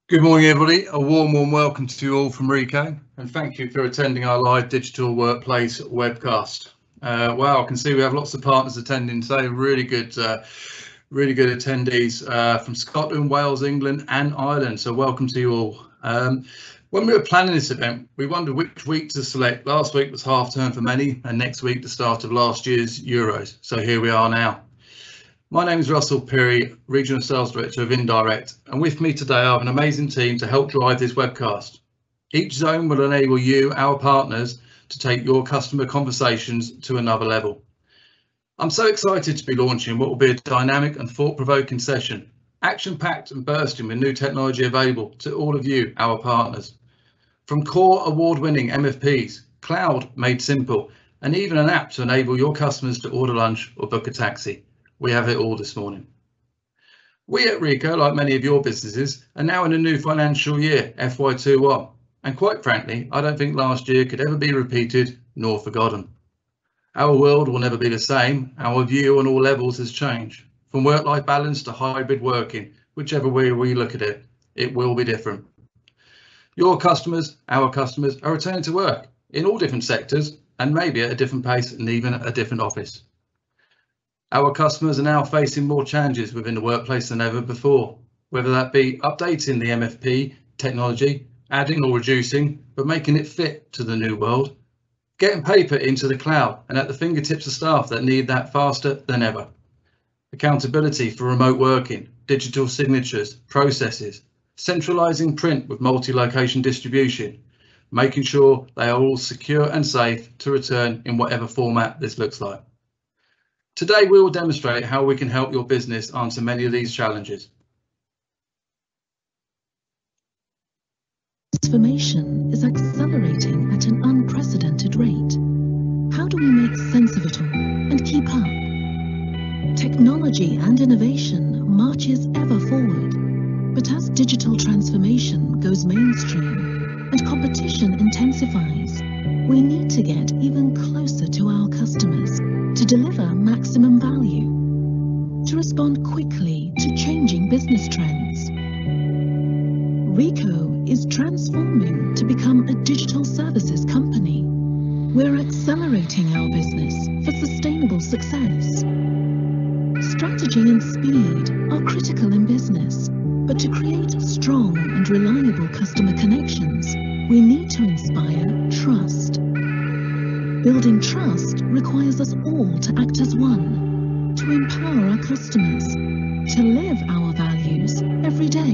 Good morning, everybody. A warm welcome to you all from ricoh, and thank you for attending our live digital workplace webcast. Wow, I can see we have lots of partners attending today. Really good attendees from Scotland, Wales, England, and Ireland. So welcome to you all. When we were planning this event, we wondered which week to select. Last week was half term for many, and next week the start of last year's Euros. So here we are now. My name is Russell Peary, Regional Sales Director of Indirect, and with me today I have an amazing team to help drive this webcast. Each zone will enable you, our partners, to take your customer conversations to another level. I'm so excited to be launching what will be a dynamic and thought-provoking session, action-packed and bursting with new technology available to all of you, our partners. From core award-winning MFPs, cloud made simple, and even an app to enable your customers to order lunch or book a taxi. We have it all this morning. We at ricoh, like many of your businesses, are now in a new financial year, FY21, and quite frankly, I don't think last year could ever be repeated nor forgotten. Our world will never be the same. Our view on all levels has changed. From work-life balance to hybrid working, whichever way we look at it, it will be different. Your customers, our customers, are returning to work in all different sectors and maybe at a different pace and even at a different office. Our customers are now facing more challenges within the workplace than ever before, whether that be updating the MFP technology, adding or reducing, but making it fit to the new world, getting paper into the cloud and at the fingertips of staff that need that faster than ever. Accountability for remote working, digital signatures, processes, centralising print with multi-location distribution, making sure they are all secure and safe to return in whatever format this looks like. Today, we will demonstrate how we can help your business answer many of these challenges. Transformation is accelerating at an unprecedented rate. How do we make sense of it all and keep up? Technology and innovation marches ever forward, but as digital transformation goes mainstream and competition intensifies, we need to get even closer to our customers to deliver maximum value, to respond quickly to changing business trends. ricoh is transforming to become a digital services company. We're accelerating our business for sustainable success. Strategy and speed are critical in business, but to create strong and reliable customer connections, we need to inspire trust. Building trust requires us all to act as one, to empower our customers, to live our values every day.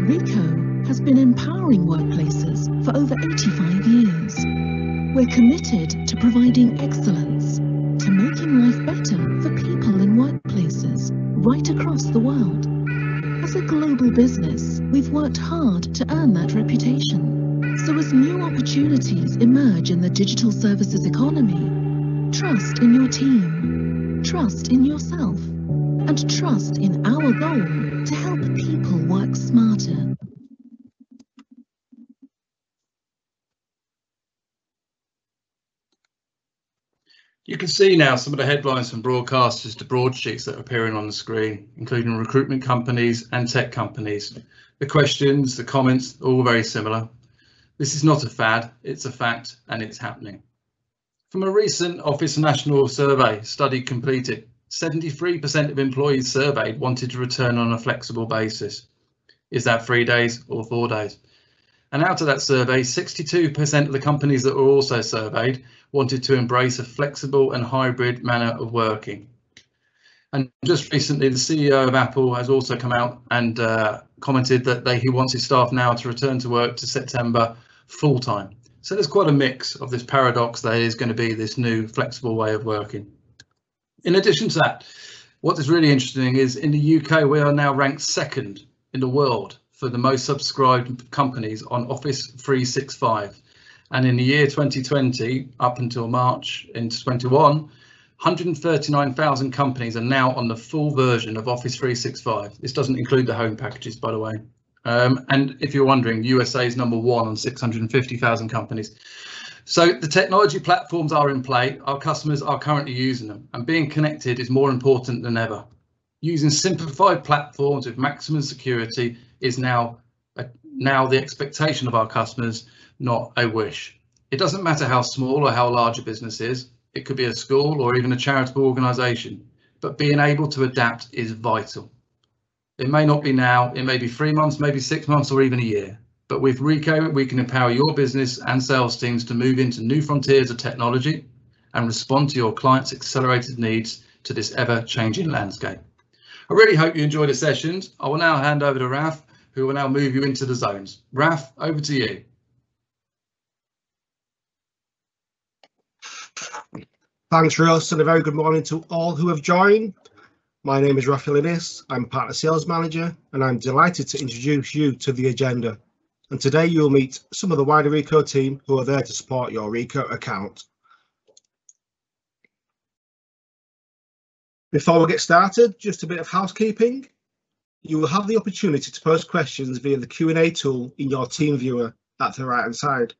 ricoh has been empowering workplaces for over 85 years. We're committed to providing excellence, to making life better for people in workplaces right across the world. As a global business, we've worked hard to earn that reputation. So as new opportunities emerge in the digital services economy, trust in your team, trust in yourself, and trust in our goal to help people work smarter. You can see now some of the headlines from broadcasters to broadsheets that are appearing on the screen, including recruitment companies and tech companies. The questions, the comments, all very similar. This is not a fad, it's a fact and it's happening. From a recent Office National Survey study completed, 73% of employees surveyed wanted to return on a flexible basis. Is that 3 days or 4 days? And out of that survey, 62% of the companies that were also surveyed wanted to embrace a flexible and hybrid manner of working. And just recently, the CEO of Apple has also come out and commented that he wants his staff now to return to work to September full-time. So there's quite a mix of this paradox that is going to be this new flexible way of working. In addition to that, what is really interesting is in the UK, we are now ranked second in the world for the most subscribed companies on Office 365. And in the year 2020, up until March into 21, 139,000 companies are now on the full version of Office 365. This doesn't include the home packages, by the way. And if you're wondering, USA is number 1 on 650,000 companies. So the technology platforms are in play. Our customers are currently using them, and being connected is more important than ever. Using simplified platforms with maximum security is now the expectation of our customers, not a wish. It doesn't matter how small or how large a business is. It could be a school or even a charitable organisation, but being able to adapt is vital. It may not be now, it may be 3 months, maybe 6 months or even a year. But with ricoh, we can empower your business and sales teams to move into new frontiers of technology and respond to your clients' accelerated needs to this ever-changing landscape. I really hope you enjoyed the sessions. I will now hand over to Raf, who will now move you into the zones. Raf, over to you. Thanks, Russ, and a very good morning to all who have joined. My name is Rafi Lidis. I'm Partner Sales Manager, and I'm delighted to introduce you to the agenda. And today you'll meet some of the wider ricoh team who are there to support your ricoh account. Before we get started, just a bit of housekeeping. You will have the opportunity to post questions via the Q&A tool in your team viewer at the right-hand side.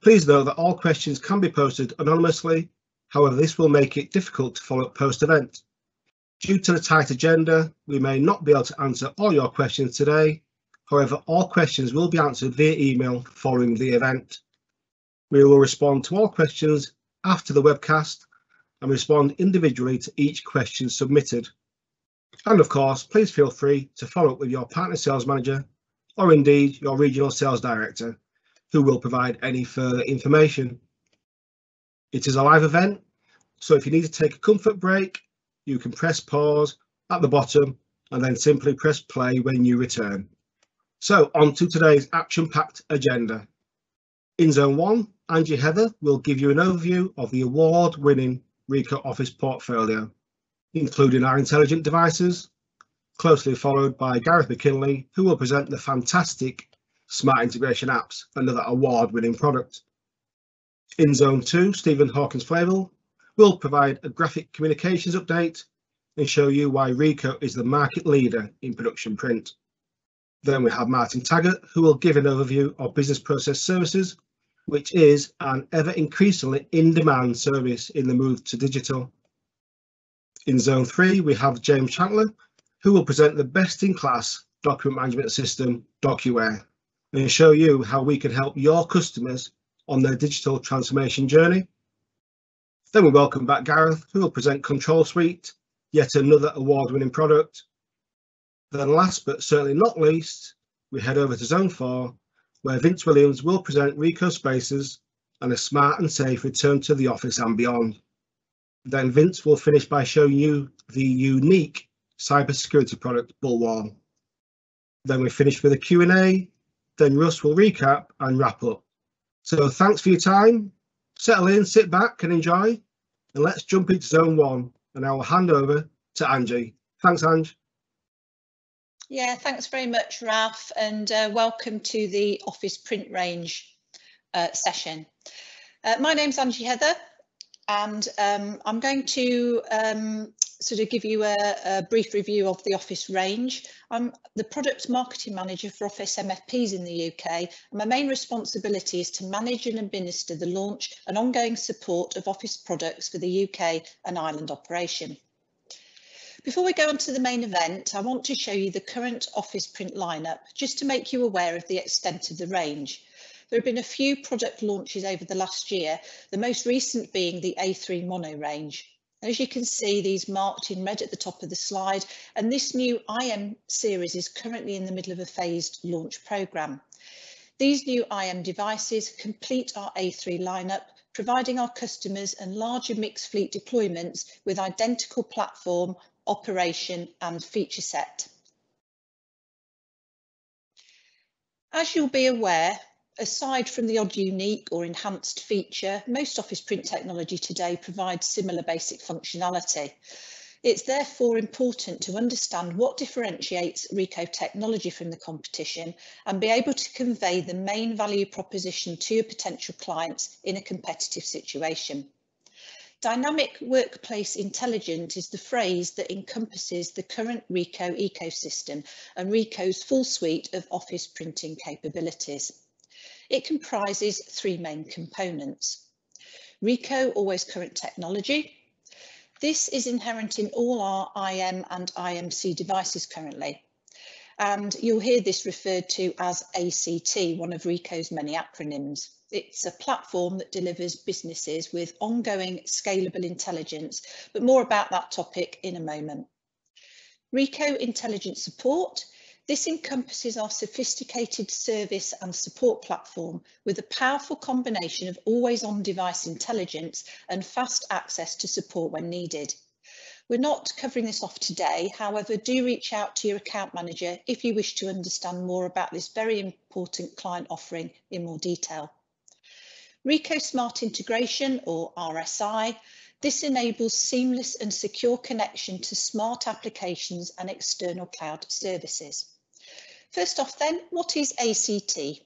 Please note that all questions can be posted anonymously. However, this will make it difficult to follow up post-event. Due to the tight agenda, we may not be able to answer all your questions today. However, all questions will be answered via email following the event. We will respond to all questions after the webcast and respond individually to each question submitted. And of course, please feel free to follow up with your partner sales manager or indeed your regional sales director, who will provide any further information. It is a live event, so if you need to take a comfort break, you can press pause at the bottom and then simply press play when you return. So on to today's action-packed agenda. In Zone 1, Angie Heather will give you an overview of the award-winning ricoh Office portfolio, including our intelligent devices, closely followed by Gareth McKinley, who will present the fantastic Smart Integration Apps, another award-winning product. In Zone 2, Stephen Hawkins-Flavel will provide a graphic communications update and show you why ricoh is the market leader in production print. Then we have Martin Taggart, who will give an overview of Business Process Services, which is an ever increasingly in-demand service in the move to digital. In Zone 3, we have James Chandler, who will present the best-in-class document management system, DocuWare, and show you how we can help your customers on their digital transformation journey. Then we welcome back Gareth, who will present Control Suite, yet another award-winning product. Then last but certainly not least, we head over to Zone 4, where Vince Williams will present ricoh Spaces and a smart and safe return to the office and beyond. Then Vince will finish by showing you the unique cybersecurity product, Bullwall. Then we finish with a Q&A, then Russ will recap and wrap up. So thanks for your time, settle in, sit back and enjoy, and let's jump into Zone 1, and I will hand over to Angie. Thanks, Ange. Yeah, thanks very much, Ralph, and welcome to the Office Print Range session. My name's Angie Heather, and I'm going to sort of give you a brief review of the Office range. I'm the Product Marketing Manager for Office MFPs in the UK, and my main responsibility is to manage and administer the launch and ongoing support of Office products for the UK and Ireland operation. Before we go on to the main event, I want to show you the current Office print lineup, just to make you aware of the extent of the range. There have been a few product launches over the last year, the most recent being the A3 Mono range. As you can see, these marked in red at the top of the slide, and this new IM series is currently in the middle of a phased launch programme. These new IM devices complete our A3 lineup, providing our customers and larger mixed fleet deployments with identical platform, operation and feature set. As you'll be aware, aside from the odd unique or enhanced feature, most Office print technology today provides similar basic functionality. It's therefore important to understand what differentiates ricoh technology from the competition and be able to convey the main value proposition to your potential clients in a competitive situation. Dynamic Workplace Intelligence is the phrase that encompasses the current ricoh ecosystem and ricoh's full suite of Office printing capabilities. It comprises three main components: ricoh Always Current Technology, This is inherent in all our IM and IMC devices currently, and you'll hear this referred to as ACT, one of ricoh's many acronyms. It's a platform that delivers businesses with ongoing scalable intelligence, but more about that topic in a moment. ricoh Intelligent Support. This encompasses our sophisticated service and support platform with a powerful combination of always-on device intelligence and fast access to support when needed. We're not covering this off today, however, do reach out to your account manager if you wish to understand more about this very important client offering in more detail. ricoh Smart Integration, or RSI. This enables seamless and secure connection to smart applications and external cloud services. First off then, what is ACT?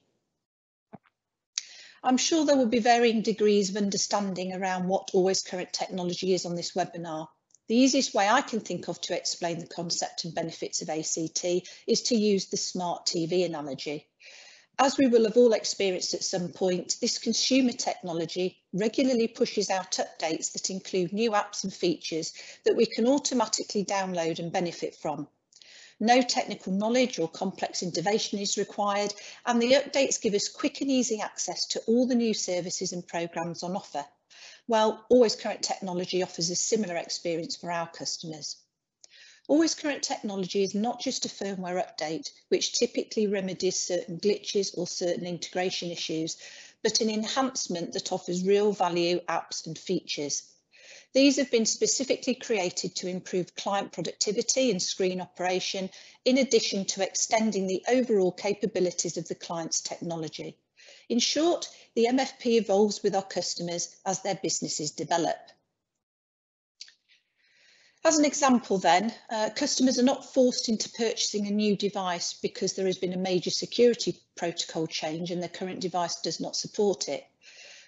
I'm sure there will be varying degrees of understanding around what always current technology is on this webinar. The easiest way I can think of to explain the concept and benefits of ACT is to use the smart TV analogy. As we will have all experienced at some point, this consumer technology regularly pushes out updates that include new apps and features that we can automatically download and benefit from. No technical knowledge or complex innovation is required, and the updates give us quick and easy access to all the new services and programmes on offer. Well, always current technology offers a similar experience for our customers. Always current technology is not just a firmware update, which typically remedies certain glitches or certain integration issues, but an enhancement that offers real value apps and features. These have been specifically created to improve client productivity and screen operation, in addition to extending the overall capabilities of the client's technology. In short, the MFP evolves with our customers as their businesses develop. As an example then, customers are not forced into purchasing a new device because there has been a major security protocol change and their current device does not support it.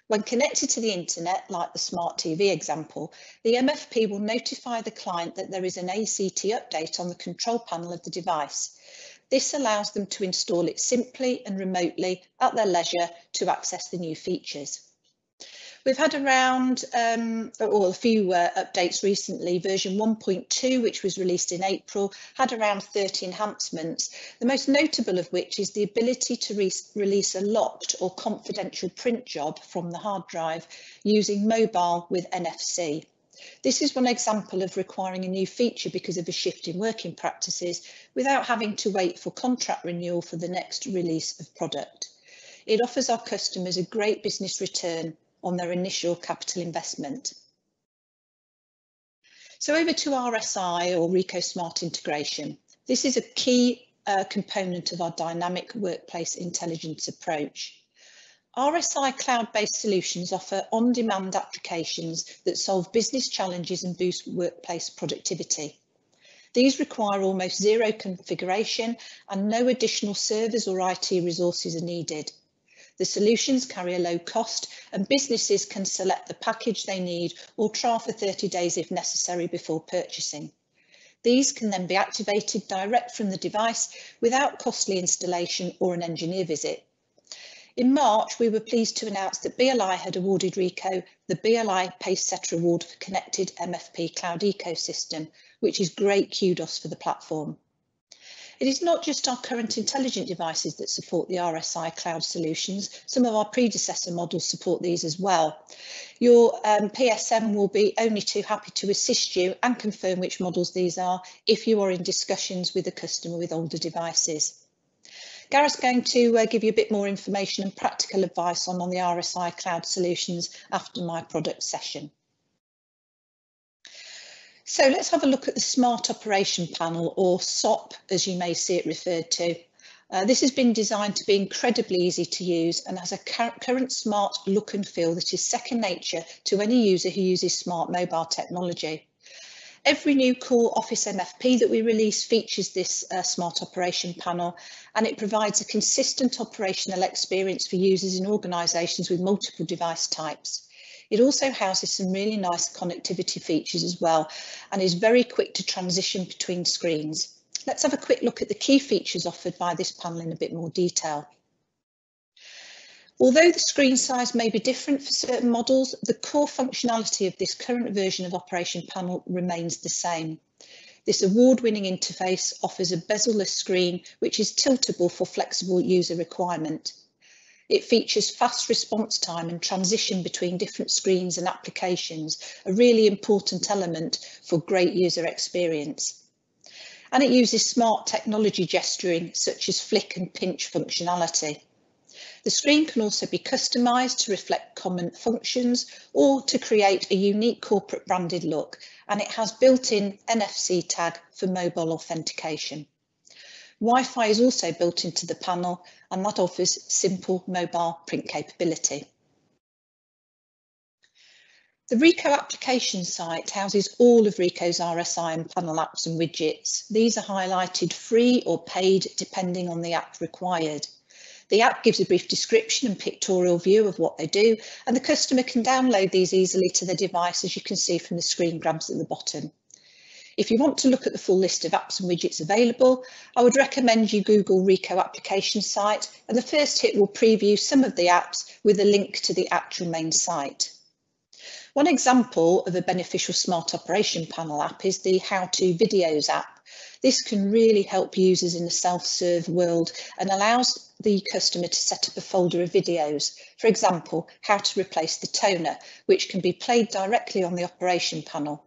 When connected to the internet, like the smart TV example, the MFP will notify the client that there is an ACT update on the control panel of the device. This allows them to install it simply and remotely at their leisure to access the new features. We've had around a few updates recently. Version 1.2, which was released in April, had around 30 enhancements, the most notable of which is the ability to release a locked or confidential print job from the hard drive using mobile with NFC. This is one example of requiring a new feature because of a shift in working practices without having to wait for contract renewal for the next release of product. It offers our customers a great business return on their initial capital investment. So over to RSI, or ricoh Smart Integration. This is a key component of our dynamic workplace intelligence approach. RSI cloud-based solutions offer on-demand applications that solve business challenges and boost workplace productivity. These require almost zero configuration and no additional servers or IT resources are needed. The solutions carry a low cost and businesses can select the package they need or trial for 30 days if necessary before purchasing. These can then be activated direct from the device without costly installation or an engineer visit. In March, we were pleased to announce that BLI had awarded ricoh the BLI Pacesetter Award for Connected MFP Cloud Ecosystem, which is great kudos for the platform. It is not just our current intelligent devices that support the RSI cloud solutions. Some of our predecessor models support these as well. Your PSM will be only too happy to assist you and confirm which models these are if you are in discussions with a customer with older devices. Gareth's going to give you a bit more information and practical advice on the RSI cloud solutions after my product session. So let's have a look at the Smart Operation Panel, or SOP, as you may see it referred to. This has been designed to be incredibly easy to use and has a current smart look and feel that is second nature to any user who uses smart mobile technology. Every new core Office MFP that we release features this Smart Operation Panel, and it provides a consistent operational experience for users in organisations with multiple device types. It also houses some really nice connectivity features as well and is very quick to transition between screens. Let's have a quick look at the key features offered by this panel in a bit more detail. Although the screen size may be different for certain models, the core functionality of this current version of Operation Panel remains the same. This award-winning interface offers a bezel-less screen which is tiltable for flexible user requirement. It features fast response time and transition between different screens and applications, a really important element for great user experience. And it uses smart technology gesturing such as flick and pinch functionality. The screen can also be customised to reflect common functions or to create a unique corporate branded look, and it has built-in NFC tag for mobile authentication. Wi-Fi is also built into the panel, and that offers simple mobile print capability. The ricoh application site houses all of ricoh's RSI and panel apps and widgets. These are highlighted free or paid depending on the app required. The app gives a brief description and pictorial view of what they do, and the customer can download these easily to their device, as you can see from the screen grabs at the bottom. If you want to look at the full list of apps and widgets available, I would recommend you Google ricoh application site, and the first hit will preview some of the apps with a link to the actual main site. One example of a beneficial smart operation panel app is the How To Videos app. This can really help users in a self-serve world and allows the customer to set up a folder of videos. For example, how to replace the toner, which can be played directly on the operation panel.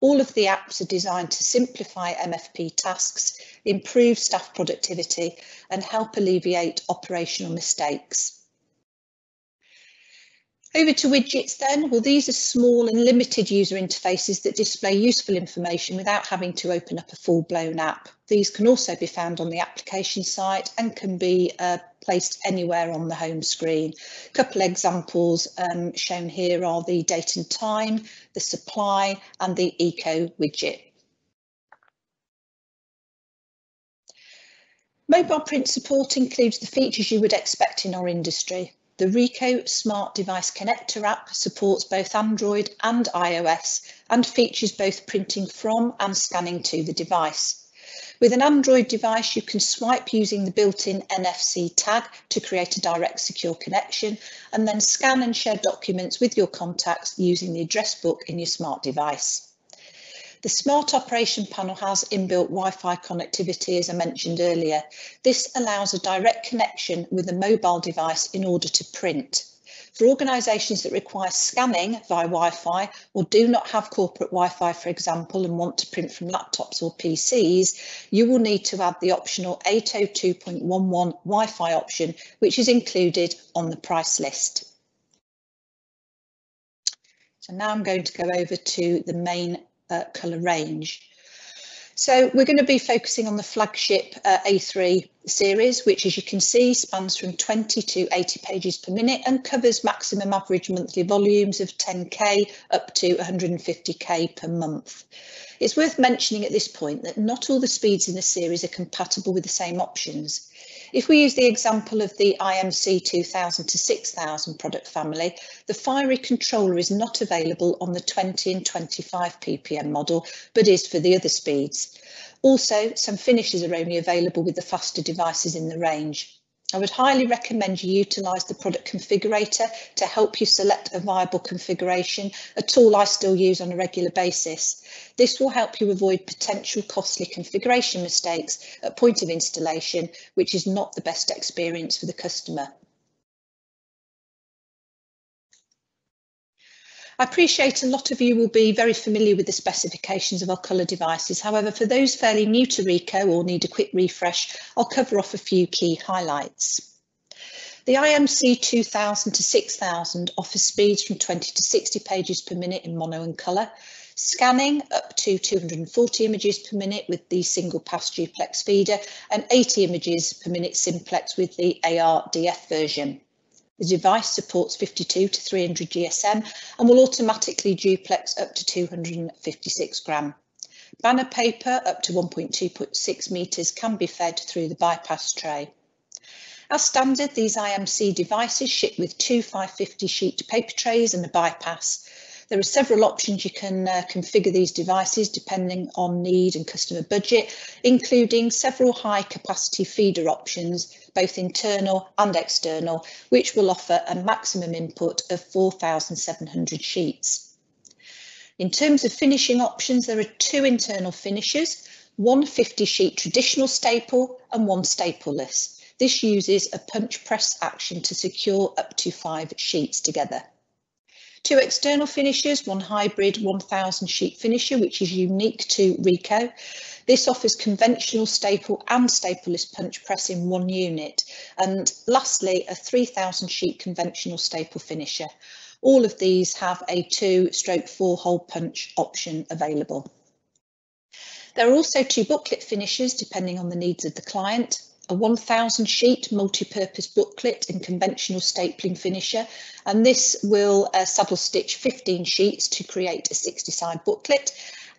All of the apps are designed to simplify MFP tasks, improve staff productivity, and help alleviate operational mistakes. Over to widgets then. Well, these are small and limited user interfaces that display useful information without having to open up a full-blown app. These can also be found on the application site and can be placed anywhere on the home screen. A couple of examples shown here are the date and time, the supply, and the eco widget. Mobile print support includes the features you would expect in our industry. The ricoh Smart Device Connector app supports both Android and iOS and features both printing from and scanning to the device. With an Android device, you can swipe using the built-in NFC tag to create a direct secure connection, and then scan and share documents with your contacts using the address book in your smart device. The Smart Operation Panel has inbuilt Wi-Fi connectivity, as I mentioned earlier. This allows a direct connection with a mobile device in order to print. For organisations that require scanning via Wi-Fi or do not have corporate Wi-Fi, for example, and want to print from laptops or PCs, you will need to add the optional 802.11 Wi-Fi option, which is included on the price list. So now I'm going to go over to the main colour range. So we're going to be focusing on the flagship A3 series, which, as you can see, spans from 20 to 80 pages per minute and covers maximum average monthly volumes of 10k up to 150k per month. It's worth mentioning at this point that not all the speeds in the series are compatible with the same options. If we use the example of the IMC 2000 to 6000 product family, the fiery controller is not available on the 20 and 25 ppm model, but is for the other speeds. Also, some finishes are only available with the faster devices in the range. I would highly recommend you utilise the product configurator to help you select a viable configuration, a tool I still use on a regular basis. This will help you avoid potential costly configuration mistakes at point of installation, which is not the best experience for the customer. I appreciate a lot of you will be very familiar with the specifications of our colour devices. However, for those fairly new to ricoh or need a quick refresh, I'll cover off a few key highlights. The IMC 2000 to 6000 offers speeds from 20 to 60 pages per minute in mono and colour, scanning up to 240 images per minute with the single pass duplex feeder, and 80 images per minute simplex with the ARDF version. The device supports 52 to 300 GSM and will automatically duplex up to 256 gram. Banner paper up to 1.26 metres can be fed through the bypass tray. As standard, these IMC devices ship with two 550 sheet paper trays and a bypass. There are several options you can configure these devices depending on need and customer budget, including several high capacity feeder options, both internal and external, which will offer a maximum input of 4,700 sheets. In terms of finishing options, there are 2 internal finishes, one 50-sheet traditional staple and one stapleless. This uses a punch press action to secure up to 5 sheets together. 2 external finishes, one hybrid 1,000 sheet finisher, which is unique to ricoh. This offers conventional staple and stapleless punch press in one unit. And lastly, a 3,000 sheet conventional staple finisher. All of these have a 2/4 hole punch option available. There are also 2 booklet finishers depending on the needs of the client. A 1,000 sheet multi-purpose booklet and conventional stapling finisher, and this will saddle stitch 15 sheets to create a 60-side booklet,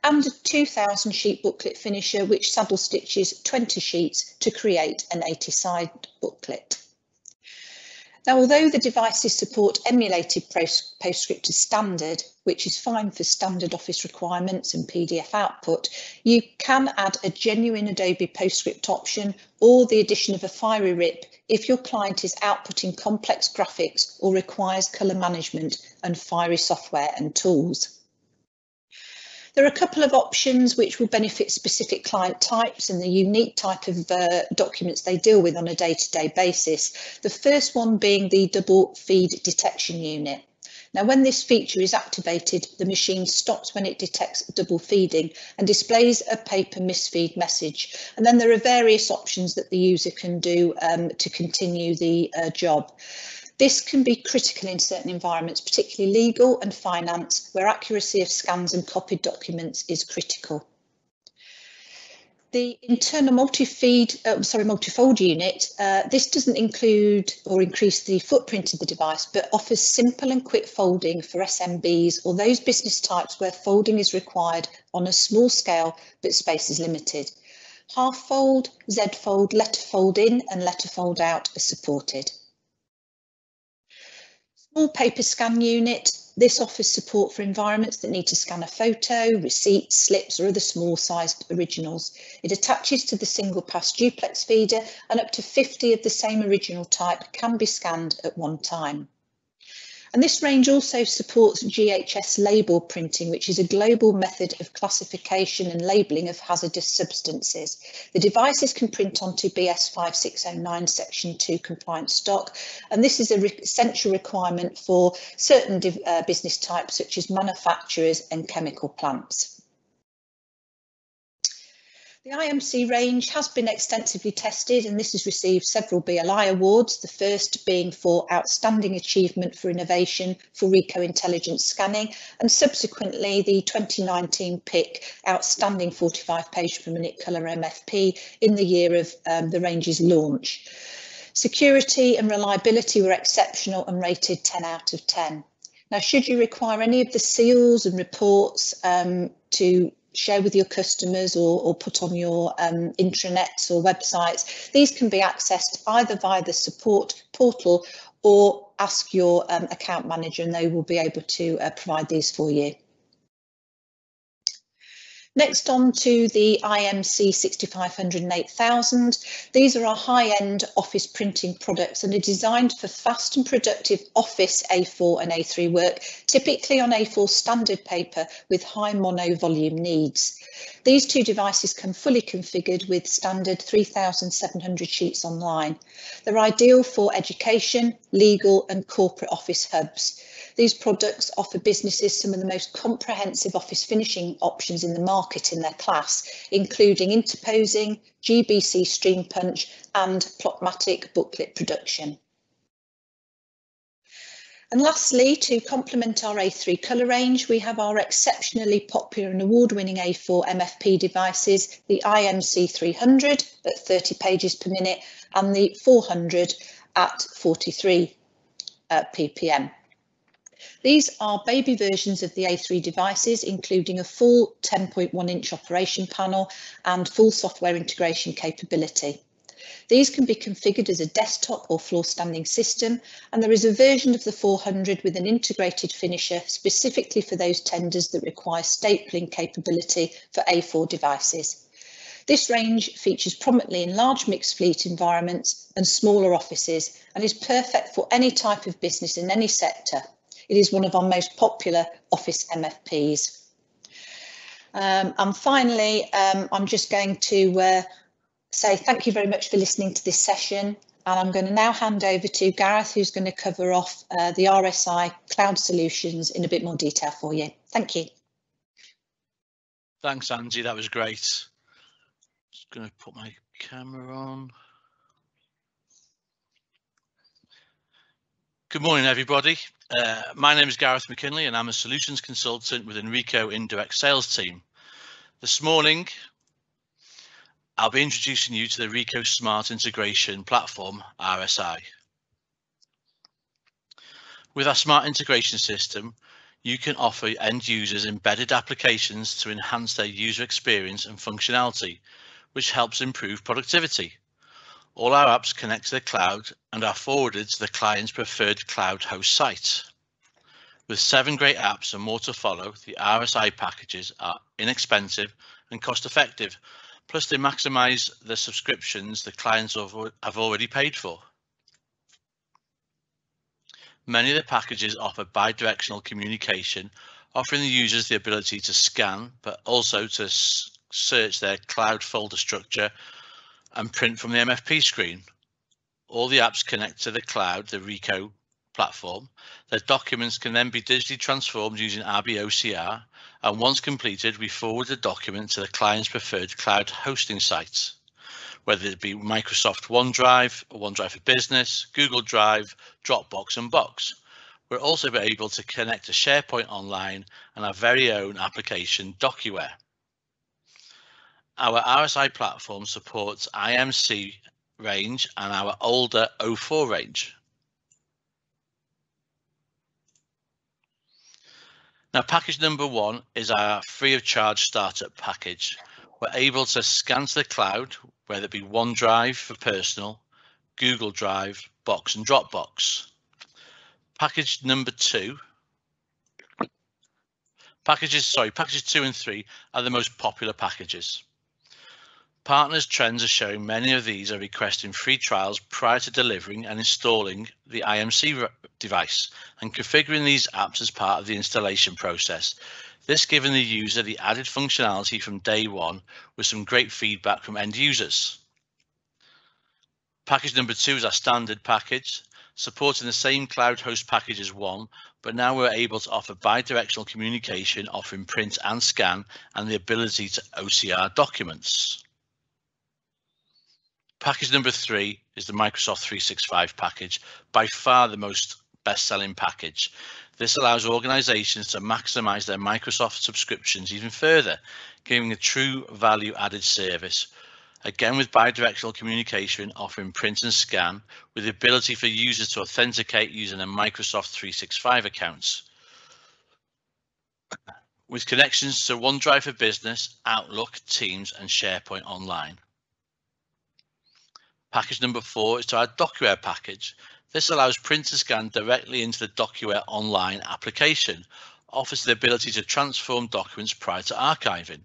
and a 2,000 sheet booklet finisher which saddle stitches 20 sheets to create an 80-side booklet. Now, although the devices support emulated PostScript as standard, which is fine for standard Office requirements and PDF output, you can add a genuine Adobe PostScript option or the addition of a fiery rip if your client is outputting complex graphics or requires colour management and fiery software and tools. There are a couple of options which will benefit specific client types and the unique type of documents they deal with on a day-to-day basis. The first one being the double feed detection unit. Now, when this feature is activated, the machine stops when it detects double feeding and displays a paper misfeed message. And then there are various options that the user can do to continue the job. This can be critical in certain environments, particularly legal and finance, where accuracy of scans and copied documents is critical. The internal multi-fold unit, this doesn't include or increase the footprint of the device, but offers simple and quick folding for SMBs or those business types where folding is required on a small scale, but space is limited. Half fold, Z fold, letter fold in and letter fold out are supported. Small paper scan unit. This offers support for environments that need to scan a photo, receipts, slips or other small sized originals. It attaches to the single pass duplex feeder and up to 50 of the same original type can be scanned at one time. And this range also supports GHS label printing, which is a global method of classification and labelling of hazardous substances. The devices can print onto BS 5609 Section 2 compliant stock, and this is an essential requirement for certain business types such as manufacturers and chemical plants. The IMC range has been extensively tested and this has received several BLI awards, the first being for Outstanding Achievement for Innovation for ricoh Intelligent Scanning and subsequently the 2019 PIC Outstanding 45 page per minute colour MFP in the year of the range's launch. Security and reliability were exceptional and rated 10 out of 10. Now, should you require any of the seals and reports to share with your customers or put on your intranets or websites, these can be accessed either via the support portal or ask your account manager and they will be able to provide these for you. Next on to the IMC 6500 and 8000. These are our high-end office printing products and are designed for fast and productive office A4 and A3 work, typically on A4 standard paper with high mono volume needs. These 2 devices come fully configured with standard 3,700 sheets online. They're ideal for education, legal and corporate office hubs. These products offer businesses some of the most comprehensive office finishing options in the market in their class, including interposing, GBC stream punch and Plotmatic booklet production. And lastly, to complement our A3 colour range, we have our exceptionally popular and award-winning A4 MFP devices, the IMC 300 at 30 pages per minute and the 400 at 43 ppm. These are baby versions of the A3 devices, including a full 10.1 inch operation panel and full software integration capability. These can be configured as a desktop or floor standing system, and there is a version of the 400 with an integrated finisher specifically for those tenders that require stapling capability for A4 devices. This range features prominently in large mixed fleet environments and smaller offices and is perfect for any type of business in any sector. It is one of our most popular office MFPs. And finally, I'm just going to say thank you very much for listening to this session. And I'm going to now hand over to Gareth, who's going to cover off the RSI cloud solutions in a bit more detail for you. Thank you. Thanks, Angie. That was great. Just going to put my camera on. Good morning, everybody. My name is Gareth McKinley, and I'm a solutions consultant within ricoh Indirect Sales team. This morning, I'll be introducing you to the ricoh Smart Integration Platform, RSI. With our Smart Integration System, you can offer end users embedded applications to enhance their user experience and functionality, which helps improve productivity. All our apps connect to the cloud and are forwarded to the client's preferred cloud host site. With 7 great apps and more to follow, the RSI packages are inexpensive and cost-effective, plus they maximize the subscriptions the clients have already paid for. Many of the packages offer bi-directional communication, offering the users the ability to scan, but also to search their cloud folder structure and print from the MFP screen. All the apps connect to the cloud, the ricoh platform. Their documents can then be digitally transformed using RBOCR, and once completed, we forward the document to the client's preferred cloud hosting sites, whether it be Microsoft OneDrive, or OneDrive for Business, Google Drive, Dropbox, and Box. We're also able to connect to SharePoint Online and our very own application, DocuWare. Our RSI platform supports IMC range and our older 04 range. Now, package number 1 is our free of charge startup package. We're able to scan to the cloud, whether it be OneDrive for personal, Google Drive, Box, and Dropbox. Package number 2. Packages 2 and 3 are the most popular packages. Partners trends are showing many of these are requesting free trials prior to delivering and installing the IMC device and configuring these apps as part of the installation process. This giving the user the added functionality from day one with some great feedback from end users. Package number 2 is our standard package, supporting the same cloud host package as 1, but now we're able to offer bi-directional communication, offering print and scan, and the ability to OCR documents. Package number 3 is the Microsoft 365 package, by far the most best-selling package. This allows organizations to maximize their Microsoft subscriptions even further, giving a true value-added service. Again, with bi-directional communication, offering print and scan, with the ability for users to authenticate using their Microsoft 365 accounts. With connections to OneDrive for Business, Outlook, Teams, and SharePoint Online. Package number 4 is to our DocuWare package. This allows print and scan directly into the DocuWare Online application, offers the ability to transform documents prior to archiving.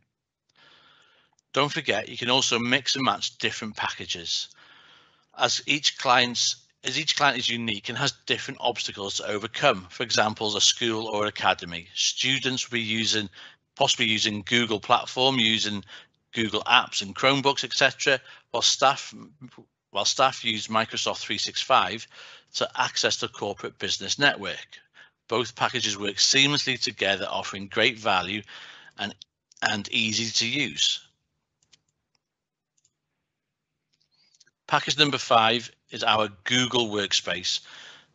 Don't forget, you can also mix and match different packages, as each client is unique and has different obstacles to overcome. For example, a school or academy, students will be possibly using Google platform, using Google Apps and Chromebooks, etc., while staff use Microsoft 365 to access the corporate business network. Both packages work seamlessly together, offering great value and easy to use. Package number 5 is our Google Workspace.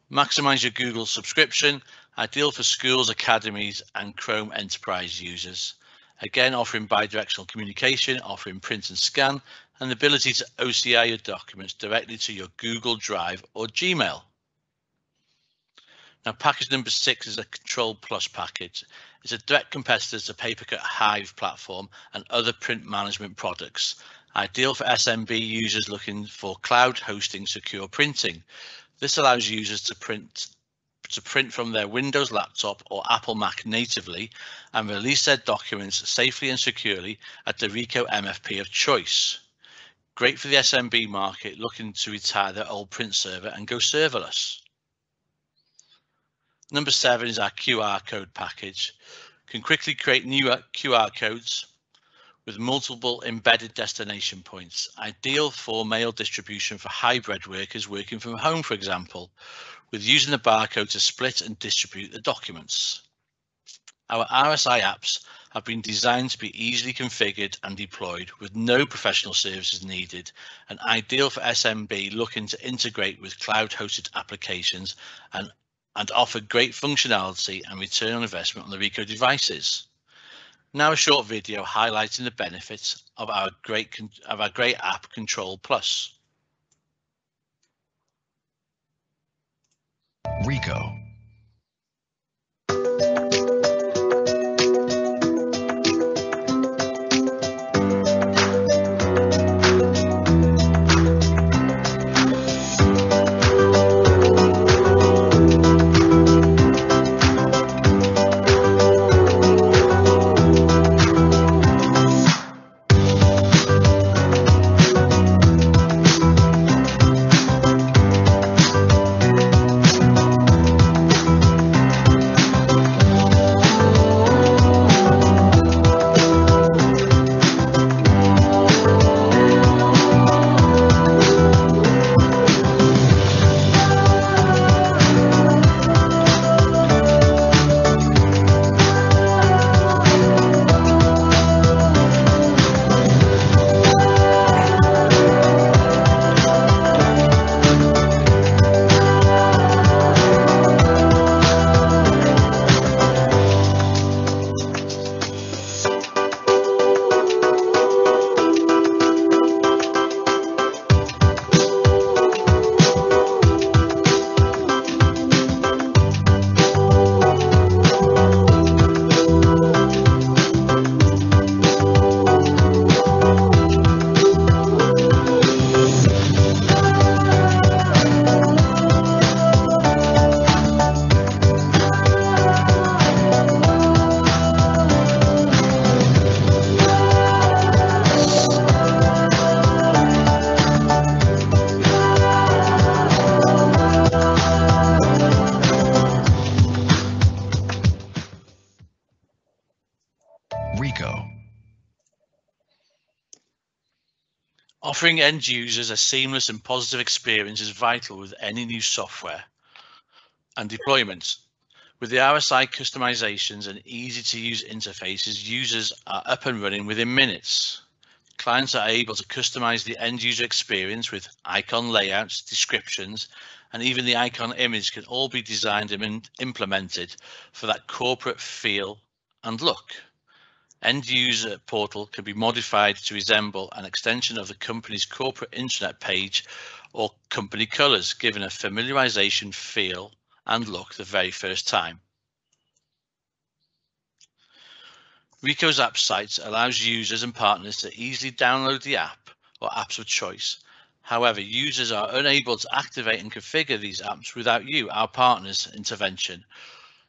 Maximize your Google subscription, ideal for schools, academies, and Chrome enterprise users. Again, offering bi-directional communication, offering print and scan, and the ability to OCR your documents directly to your Google Drive or Gmail. Now, package number 6 is a Control Plus package. It's a direct competitor to Papercut Hive platform and other print management products. Ideal for SMB users looking for cloud hosting secure printing. This allows users to print to print from their Windows laptop or Apple Mac natively and release their documents safely and securely at the ricoh MFP of choice. Great for the SMB market looking to retire their old print server and go serverless. Number 7 is our QR code package. Can quickly create new QR codes with multiple embedded destination points, ideal for mail distribution for hybrid workers working from home, for example, with using the barcode to split and distribute the documents. Our RSI apps have been designed to be easily configured and deployed with no professional services needed, and ideal for SMB looking to integrate with cloud-hosted applications and offer great functionality and return on investment on the ricoh devices. Now a short video highlighting the benefits of our great app Control Plus. ricoh. ricoh. Offering end users a seamless and positive experience is vital with any new software and deployments. With the RSI customizations and easy to use interfaces, users are up and running within minutes. Clients are able to customize the end user experience with icon layouts, descriptions, and even the icon image can all be designed and implemented for that corporate feel and look. End user portal can be modified to resemble an extension of the company's corporate intranet page or company colors, giving a familiarization feel and look the very first time. ricoh's app site allows users and partners to easily download the app or apps of choice. However, users are unable to activate and configure these apps without you, our partners' intervention,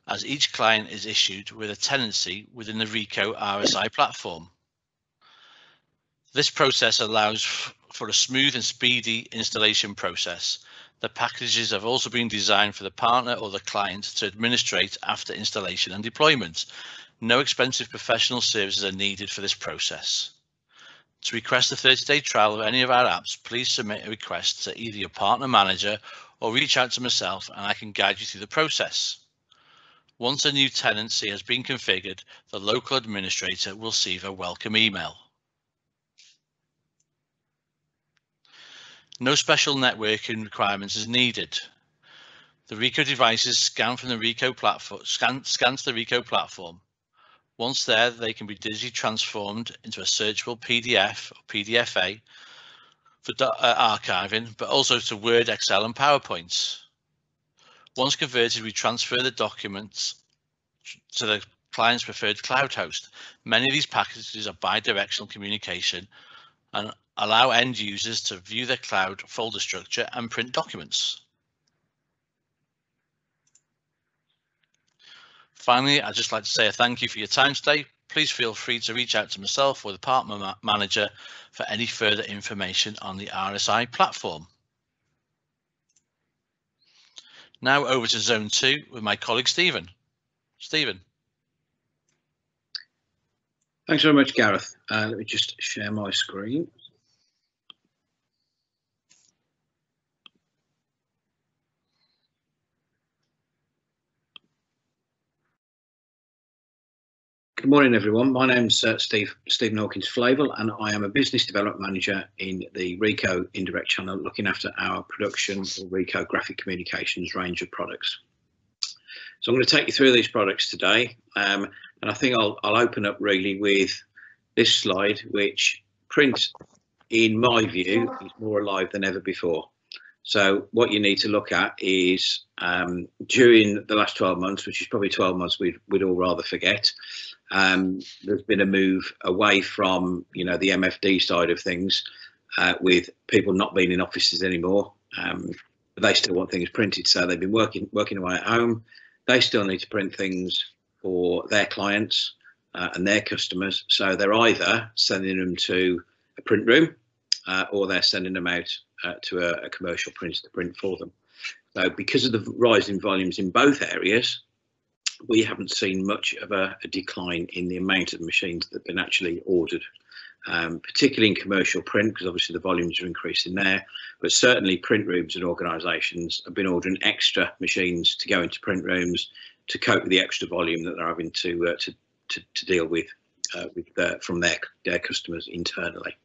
as each client is issued with a tenancy within the ricoh RSI platform. This process allows for a smooth and speedy installation process. The packages have also been designed for the partner or the client to administrate after installation and deployment. No expensive professional services are needed for this process. To request a 30-day trial of any of our apps, please submit a request to either your partner manager or reach out to myself and I can guide you through the process. Once a new tenancy has been configured, the local administrator will receive a welcome email. No special networking requirements is needed. The ricoh devices scan from the ricoh platform, scan to the ricoh platform. Once there, they can be digitally transformed into a searchable PDF or PDFA for archiving, but also to Word, Excel, and PowerPoints. Once converted, we transfer the documents to the client's preferred cloud host. Many of these packages are bi-directional communication and allow end users to view their cloud folder structure and print documents. Finally, I'd just like to say a thank you for your time today. Please feel free to reach out to myself or the department manager for any further information on the RSI platform. Now over to Zone 2 with my colleague Stephen. Stephen. Thanks very much, Gareth. Let me just share my screen. Good morning, everyone. My name's Stephen Hawkins-Flavel, and I am a Business Development Manager in the ricoh indirect channel, looking after our production or ricoh graphic communications range of products. So I'm going to take you through these products today, and I think I'll open up really with this slide, which print, in my view, is more alive than ever before. So what you need to look at is during the last 12 months, which is probably 12 months we'd all rather forget, there's been a move away from, the MFD side of things, with people not being in offices anymore. But they still want things printed, so they've been working away at home. They still need to print things for their clients and their customers. So they're either sending them to a print room or they're sending them out to a commercial printer to print for them. So because of the rise in volumes in both areas, we haven't seen much of a decline in the amount of machines that have been actually ordered, particularly in commercial print, because obviously the volumes are increasing there. But certainly print rooms and organisations have been ordering extra machines to go into print rooms to cope with the extra volume that they're having to deal with from their customers internally.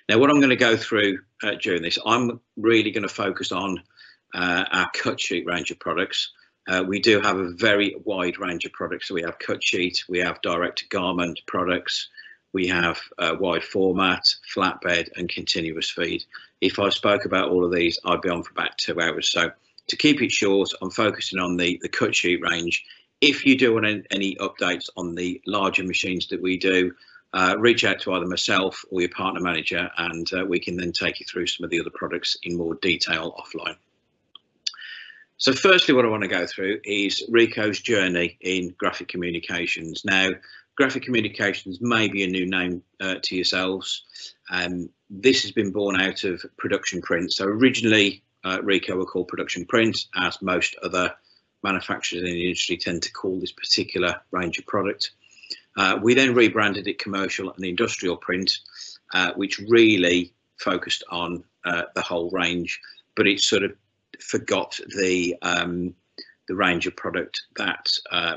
Now, what I'm going to go through during this, I'm really going to focus on our cut sheet range of products. We do have a very wide range of products. So we have cut sheet, we have direct to garment products, we have wide format, flatbed and continuous feed. If I spoke about all of these, I'd be on for about 2 hours. So to keep it short, I'm focusing on the cut sheet range. If you do want any updates on the larger machines that we do, reach out to either myself or your partner manager, and we can then take you through some of the other products in more detail offline. So firstly, what I want to go through is ricoh's journey in graphic communications. Now, graphic communications may be a new name to yourselves. This has been born out of production print. So originally, ricoh were called production print, as most other manufacturers in the industry tend to call this particular range of product. We then rebranded it commercial and industrial print, which really focused on the whole range, but it sort of forgot the range of product that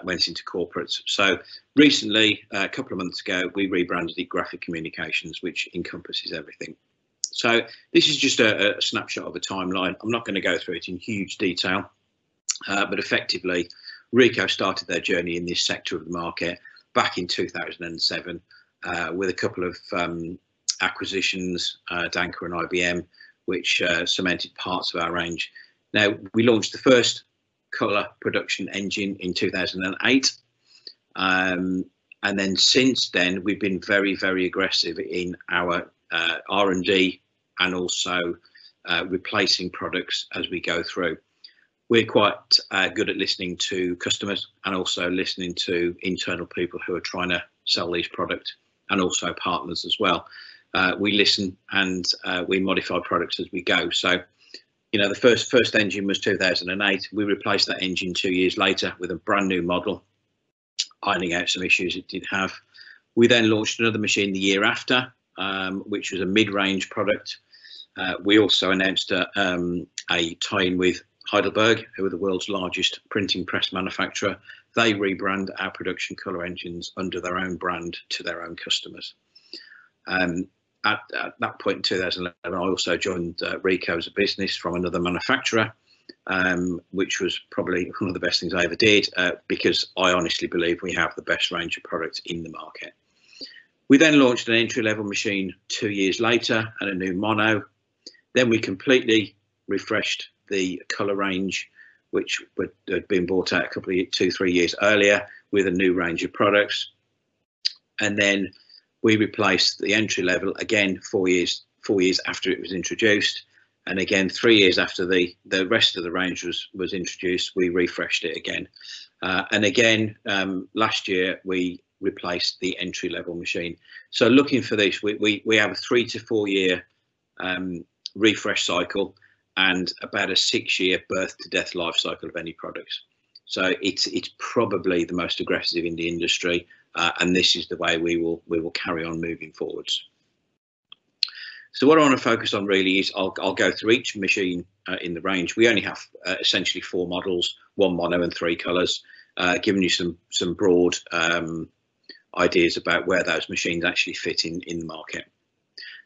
went into corporates. So recently, a couple of months ago, we rebranded it graphic communications, which encompasses everything. So this is just a snapshot of a timeline. I'm not going to go through it in huge detail, but effectively, ricoh started their journey in this sector of the market back in 2007 with a couple of acquisitions, Danker and IBM, which cemented parts of our range. Now, we launched the first colour production engine in 2008. And then since then, we've been very, very aggressive in our R&D and also replacing products as we go through. We're quite good at listening to customers and also listening to internal people who are trying to sell these products, and also partners as well. We listen and we modify products as we go. So, the first engine was 2008. We replaced that engine 2 years later with a brand new model, ironing out some issues it did have. We then launched another machine the year after, which was a mid-range product. We also announced a tie-in with Heidelberg, who are the world's largest printing press manufacturer. They rebrand our production colour engines under their own brand to their own customers. At that point in 2011, I also joined ricoh as a business from another manufacturer, which was probably one of the best things I ever did, because I honestly believe we have the best range of products in the market. We then launched an entry-level machine 2 years later and a new mono. Then we completely refreshed the colour range, which had been bought out 2-3 years earlier, with a new range of products. And then we replaced the entry level again 4 years after it was introduced, And again, 3 years after the rest of the range was introduced, we refreshed it again. And again, last year we replaced the entry level machine. So looking for this, we have a 3 to 4 year refresh cycle and about a 6 year birth to death life cycle of any products. So it's probably the most aggressive in the industry, and this is the way we will carry on moving forwards. So what I want to focus on really is I'll go through each machine in the range. We only have essentially 4 models, 1 mono and 3 colours, giving you some broad ideas about where those machines actually fit in the market.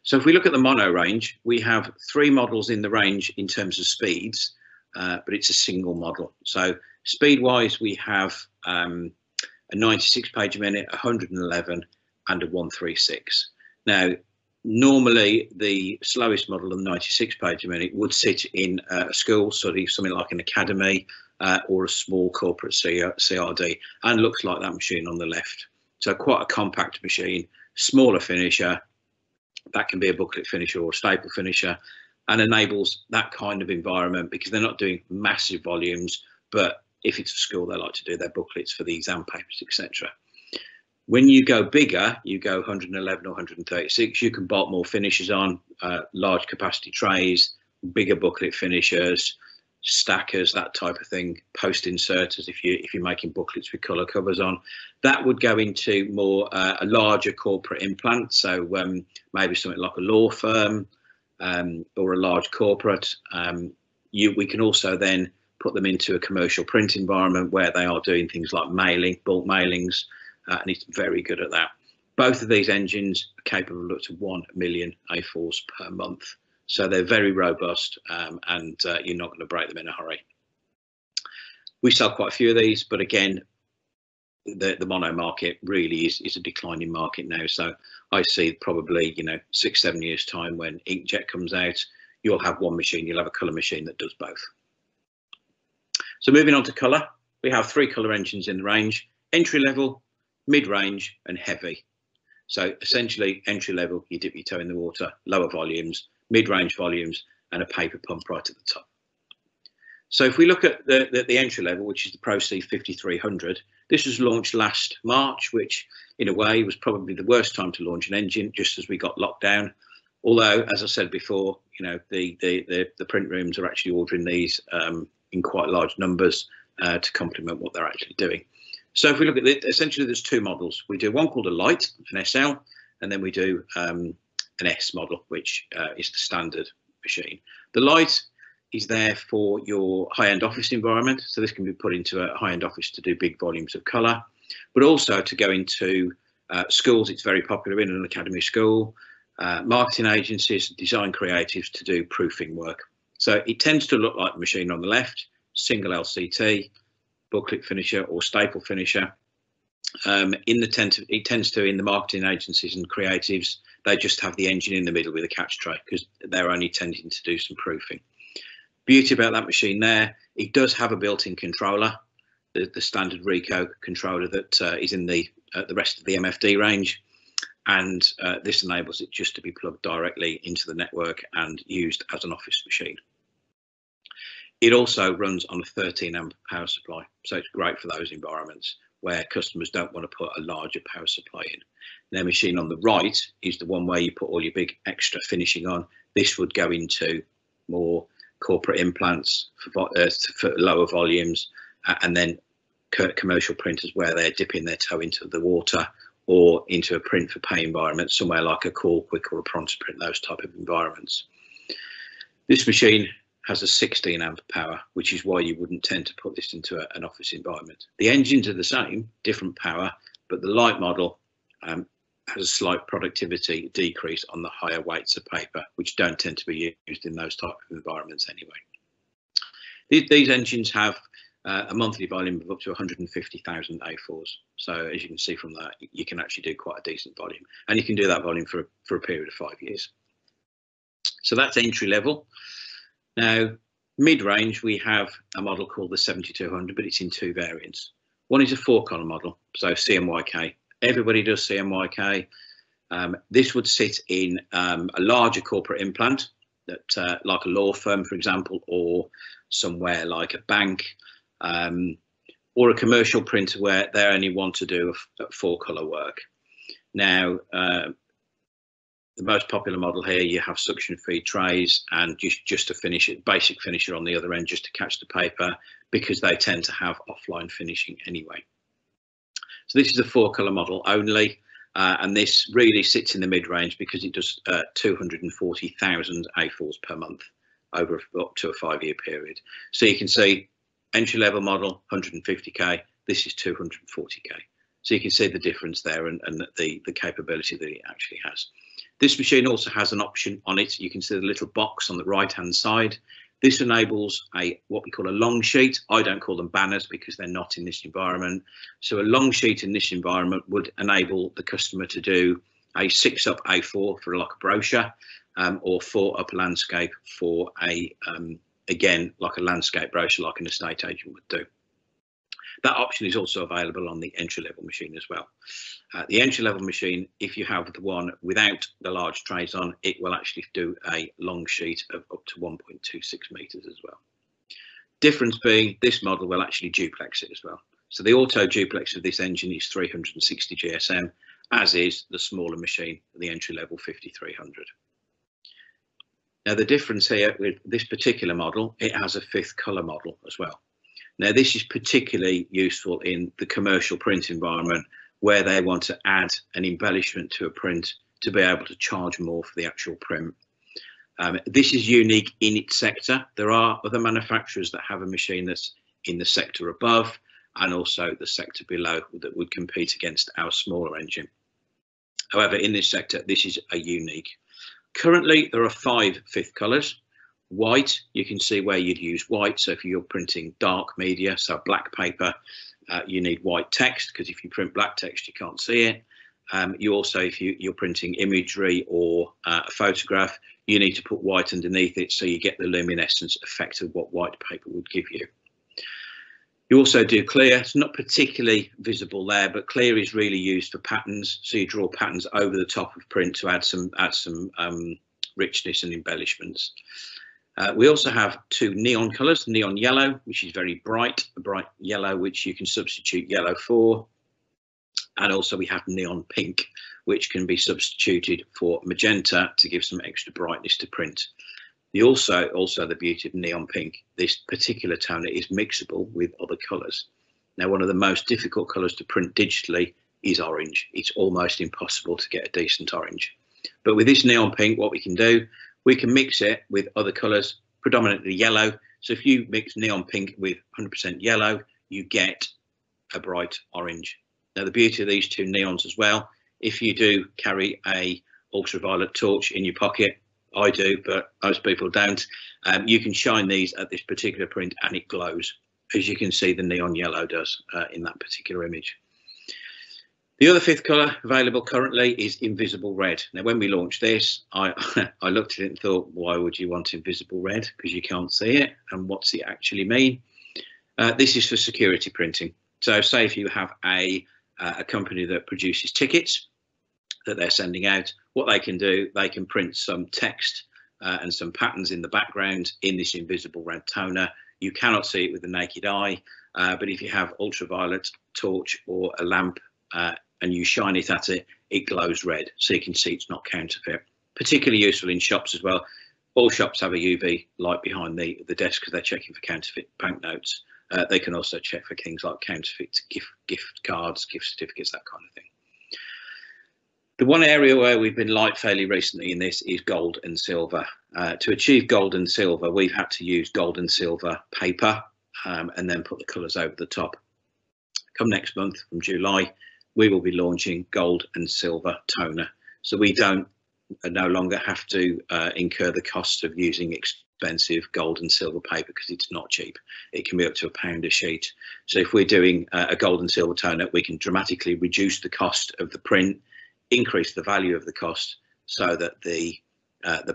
So if we look at the mono range, we have 3 models in the range in terms of speeds, but it's a single model. So speed wise, we have a 96 page a minute, 111 and a 136. Now, normally the slowest model of 96 page a minute would sit in a school, something like an academy or a small corporate CRD, and looks like that machine on the left. So quite a compact machine, smaller finisher, that can be a booklet finisher or a staple finisher, and enables that kind of environment because they're not doing massive volumes, but if it's a school, they like to do their booklets for the exam papers, etc. When you go bigger, you go 111 or 136, you can bolt more finishers on, large capacity trays, bigger booklet finishers, stackers, that type of thing, post inserters if you're making booklets with colour covers on. That would go into more a larger corporate implant, so maybe something like a law firm or a large corporate. We can also then put them into a commercial print environment where they are doing things like mailing, bulk mailings, and it's very good at that. Both of these engines are capable of up to 1 million A4s per month. So they're very robust, and you're not going to break them in a hurry. We sell quite a few of these, but again, the mono market really is a declining market now. So I see probably 6-7 years time when inkjet comes out, you'll have one machine, you'll have a colour machine that does both. So moving on to colour, we have 3 colour engines in the range: entry level, mid-range and heavy. So essentially entry level, you dip your toe in the water, lower volumes, mid-range volumes and a paper pump right at the top. So if we look at the entry level, which is the Pro C 5300, this was launched last March, which in a way was probably the worst time to launch an engine, just as we got locked down. Although, as I said before, the print rooms are actually ordering these in quite large numbers to complement what they're actually doing. So if we look at it, essentially there's 2 models. We do one called a light, an SL, and then we do an S model, which is the standard machine. The light is there for your high-end office environment. So this can be put into a high-end office to do big volumes of colour, but also to go into schools. It's very popular in an academy school, marketing agencies, design creatives to do proofing work. So it tends to look like the machine on the left, single LCT, booklet finisher or staple finisher. It tends to in the marketing agencies and creatives, they just have the engine in the middle with a catch tray because they're only tending to do some proofing. Beauty about that machine there, it does have a built-in controller, the standard ricoh controller that is in the rest of the MFD range, and this enables it just to be plugged directly into the network and used as an office machine. It also runs on a 13 amp power supply, so it's great for those environments where customers don't want to put a larger power supply in. Their machine on the right is the one where you put all your big extra finishing on. This would go into more corporate implants for lower volumes, and then commercial printers where they're dipping their toe into the water or into a print for pay environment, somewhere like a Call Quick or a Pronto Print, those type of environments. This machine has a 16 amp power, which is why you wouldn't tend to put this into an office environment. The engines are the same, different power, but the light model has a slight productivity decrease on the higher weights of paper, which don't tend to be used in those type of environments anyway. These engines have a monthly volume of up to 150,000 A4s. So as you can see from that, you can actually do quite a decent volume, and you can do that volume for a period of 5 years. So that's entry level. Now, mid-range, we have a model called the 7200, but it's in 2 variants. One is a 4-color model, so CMYK. Everybody does CMYK. This would sit in a larger corporate implant, that like a law firm, for example, or somewhere like a bank, or a commercial printer where they only want to do a 4-colour work. Now, the most popular model here, you have suction feed trays and just a basic finisher on the other end just to catch the paper, because they tend to have offline finishing anyway. So this is a 4-colour model only, and this really sits in the mid-range because it does 240,000 A4s per month over up to a 5-year period. So you can see entry-level model 150k, this is 240k. So you can see the difference there and the capability that it actually has. This machine also has an option on it. You can see the little box on the right-hand side. This enables what we call a long sheet. I don't call them banners because they're not in this environment. So a long sheet in this environment would enable the customer to do a 6-up A4 for like a brochure, or 4-up landscape for again, like a landscape brochure, like an estate agent would do. That option is also available on the entry-level machine as well. The entry-level machine, if you have the one without the large trays on, it will actually do a long sheet of up to 1.26 meters as well. Difference being, this model will actually duplex it as well. So the auto duplex of this engine is 360 GSM, as is the smaller machine, the entry-level 5300. Now the difference here with this particular model, it has a 5th colour model as well. Now this is particularly useful in the commercial print environment where they want to add an embellishment to a print to be able to charge more for the actual print. This is unique in its sector. There are other manufacturers that have a machine that's in the sector above and also the sector below that would compete against our smaller engine. However, in this sector, this is a unique. Currently, there are 5 5th colours. White, you can see where you'd use white. So if you're printing dark media, so black paper, you need white text, because if you print black text, you can't see it. You also, if you're printing imagery or a photograph, you need to put white underneath it so you get the luminescence effect of what white paper would give you. You also do clear. It's not particularly visible there, but clear is really used for patterns. So you draw patterns over the top of print to add some richness and embellishments. We also have 2 neon colours, neon yellow, which is very bright, a bright yellow, which you can substitute yellow for. And also we have neon pink, which can be substituted for magenta to give some extra brightness to print. Also the beauty of neon pink, this particular toner is mixable with other colours. Now, one of the most difficult colours to print digitally is orange. It's almost impossible to get a decent orange. But with this neon pink, what we can do, we can mix it with other colours, predominantly yellow. So if you mix neon pink with 100% yellow, you get a bright orange. Now, the beauty of these 2 neons as well, if you do carry a ultraviolet torch in your pocket, I do, but most people don't, you can shine these at this particular print and it glows, as you can see the neon yellow does in that particular image. The other 5th colour available currently is invisible red. Now, when we launched this, I looked at it and thought, why would you want invisible red? Because you can't see it. And what's it actually mean? This is for security printing. So say if you have a company that produces tickets that they're sending out, what they can do, they can print some text and some patterns in the background in this invisible red toner. You cannot see it with the naked eye, but if you have ultraviolet torch or a lamp and you shine it at it, it glows red, so you can see it's not counterfeit. Particularly useful in shops as well. All shops have a UV light behind the desk because they're checking for counterfeit banknotes. They can also check for things like counterfeit gift cards, gift certificates, that kind of thing. The one area where we've been light fairly recently in this is gold and silver. To achieve gold and silver, we've had to use gold and silver paper and then put the colours over the top. Come next month, from July, we will be launching gold and silver toner. So we don't no longer have to incur the cost of using expensive gold and silver paper because it's not cheap. It can be up to £1 a sheet. So if we're doing a gold and silver toner, we can dramatically reduce the cost of the print, increase the value of the cost so that the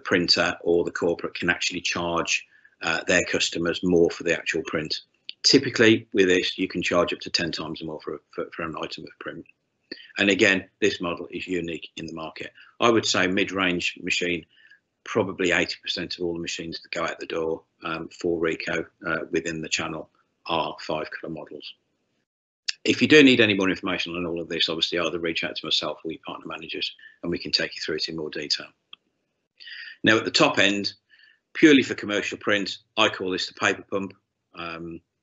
printer or the corporate can actually charge their customers more for the actual print. Typically with this, you can charge up to 10 times more for an item of print. And again, this model is unique in the market. I would say mid-range machine, probably 80% of all the machines that go out the door for ricoh within the channel are 5-colour models. If you do need any more information on all of this, obviously either reach out to myself or your partner managers and we can take you through it in more detail. Now at the top end, purely for commercial print, I call this the paper pump,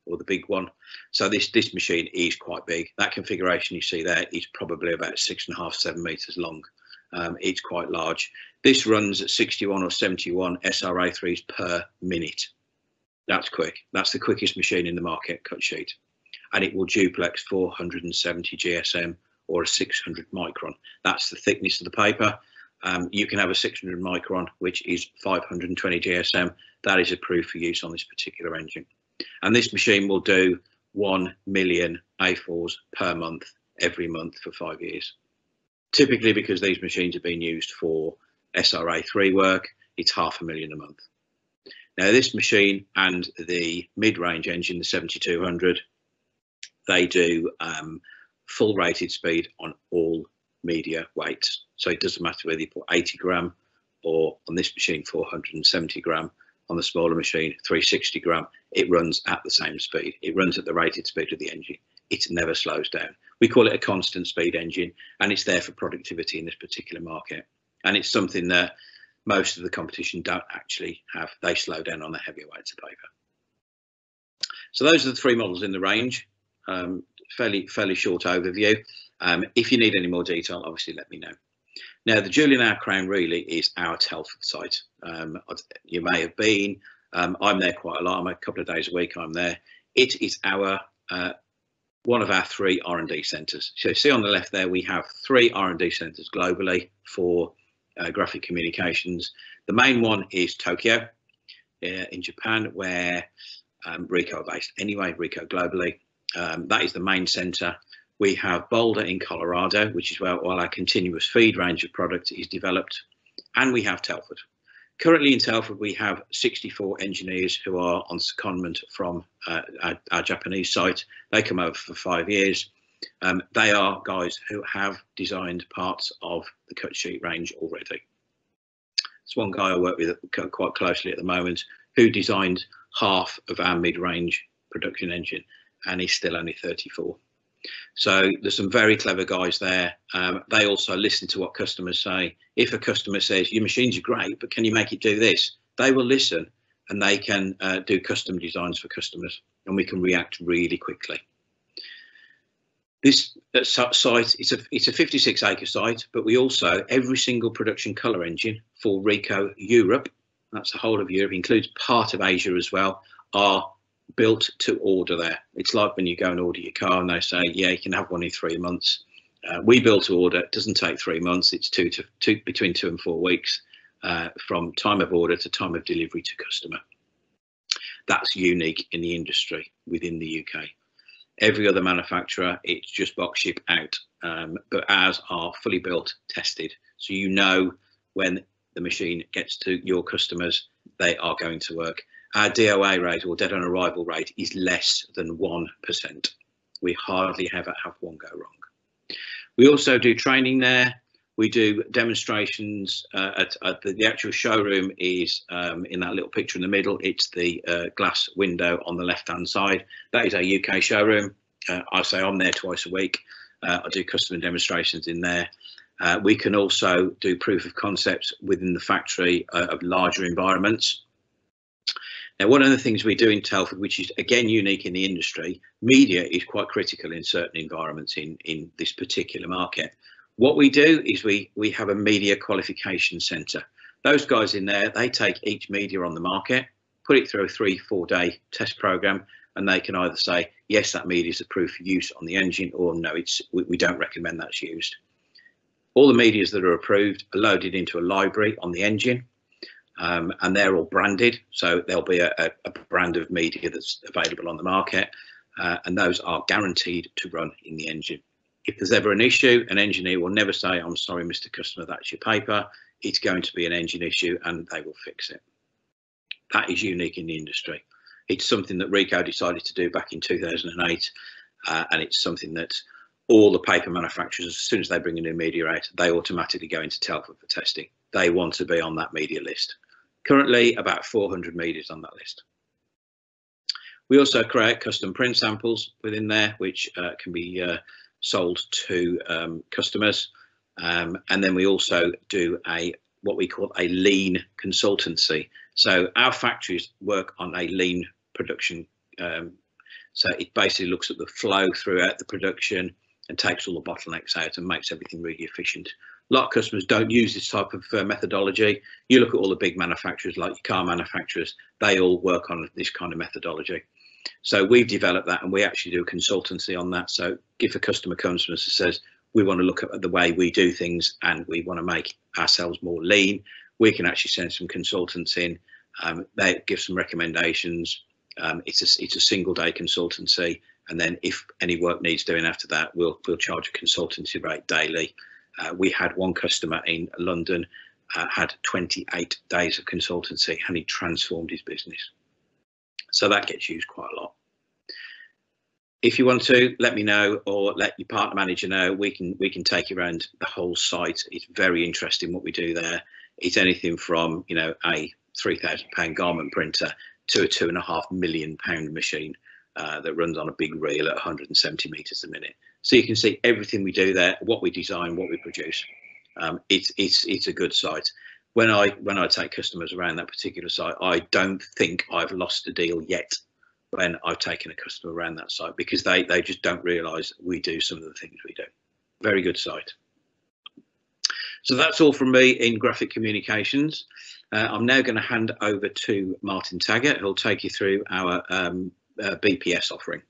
or the big one. So this machine is quite big. That configuration you see there is probably about 6.5, 7 meters long. It's quite large. This runs at 61 or 71 SRA3s per minute. That's quick. That's the quickest machine in the market, cut sheet. And it will duplex 470 GSM or a 600 micron. That's the thickness of the paper. You can have a 600 micron, which is 520 GSM. That is approved for use on this particular engine. And this machine will do 1 million A4s per month, every month for 5 years. Typically, because these machines are being used for SRA3 work, it's 500,000 a month. Now, this machine and the mid-range engine, the 7200, they do full rated speed on all media weights. So it doesn't matter whether you put 80 gram or on this machine 470 gram, on the smaller machine 360 gram, it runs at the same speed. It runs at the rated speed of the engine. It never slows down. We call it a constant speed engine, and it's there for productivity in this particular market. And it's something that most of the competition don't actually have. They slow down on the heavier weights of paper. So those are the 3 models in the range. Fairly short overview. If you need any more detail, obviously let me know. Now, the jewel in our crown really is our Telford site. You may have been. I'm there quite a lot. I'm a couple of days a week. I'm there. It is our one of our 3 R&D centres. So you see on the left there, we have 3 R&D centres globally for graphic communications. The main one is Tokyo in Japan, where ricoh are based anyway, ricoh globally. That is the main centre. We have Boulder in Colorado, which is where all our continuous feed range of product is developed. And we have Telford. Currently in Telford, we have 64 engineers who are on secondment from our Japanese site. They come over for 5 years. They are guys who have designed parts of the cut sheet range already. There's one guy I work with quite closely at the moment who designed half of our mid-range production engine, and he's still only 34. So there's some very clever guys there. They also listen to what customers say. If a customer says, your machines are great, but can you make it do this? They will listen, and they can do custom designs for customers, and we can react really quickly. This site, it's a 56-acre site, but we also, every single production colour engine for ricoh Europe, that's the whole of Europe, includes part of Asia as well, are built to order there. It's like when you go and order your car and they say, yeah, you can have one in 3 months. We build to order. It doesn't take 3 months. It's between 2 and 4 weeks from time of order to time of delivery to customer. That's unique in the industry within the UK. Every other manufacturer, it's just box ship out, but ours are fully built, tested. So you know when the machine gets to your customers, they are going to work. Our DOA rate, or dead on arrival rate, is less than 1%. We hardly ever have one go wrong. We also do training there. We do demonstrations at the actual showroom is in that little picture in the middle. It's the glass window on the left-hand side. That is our UK showroom. I say I'm there twice a week. I do customer demonstrations in there. We can also do proof of concepts within the factory of larger environments. Now, one of the things we do in Telford, which is again unique in the industry, media is quite critical in certain environments in this particular market. What we do is we have a media qualification centre. Those guys in there, they take each media on the market, put it through a 3-4 day test programme, and they can either say, yes, that media is approved for use on the engine, or no, we don't recommend that's used. All the medias that are approved are loaded into a library on the engine. And they're all branded, so there'll be a brand of media that's available on the market, and those are guaranteed to run in the engine. If there's ever an issue, an engineer will never say, I'm sorry, Mr. Customer, that's your paper. It's going to be an engine issue, and they will fix it. That is unique in the industry. It's something that ricoh decided to do back in 2008, and it's something that all the paper manufacturers, as soon as they bring a new media out, they automatically go into Telford for testing. they want to be on that media list. Currently, about 400 media is on that list. We also create custom print samples within there, which can be sold to customers. And then we also do what we call a lean consultancy. So our factories work on a lean production. So it basically looks at the flow throughout the production and takes all the bottlenecks out and makes everything really efficient. A lot of customers don't use this type of methodology. You look at all the big manufacturers, like your car manufacturers, they all work on this kind of methodology. So we've developed that, and we actually do a consultancy on that. So if a customer comes to us and says, we want to look at the way we do things and we want to make ourselves more lean, we can actually send some consultants in. They give some recommendations. It's a single day consultancy, and then if any work needs doing after that, we'll charge a consultancy rate daily. We had one customer in London had 28 days of consultancy, and he transformed his business. So that gets used quite a lot. If you want to, let me know, or let your partner manager know. We can take you around the whole site. It's very interesting what we do there. It's anything from, you know, a £3,000 garment printer to a £2.5 million machine that runs on a big reel at 170 meters a minute. So you can see everything we do there, what we design, what we produce. It's a good site. When I take customers around that particular site, I don't think I've lost a deal yet when I've taken a customer around that site, because they just don't realise we do some of the things we do. Very good site. So that's all from me in graphic communications. I'm now going to hand over to Martin Taggart, who'll take you through our BPS offering.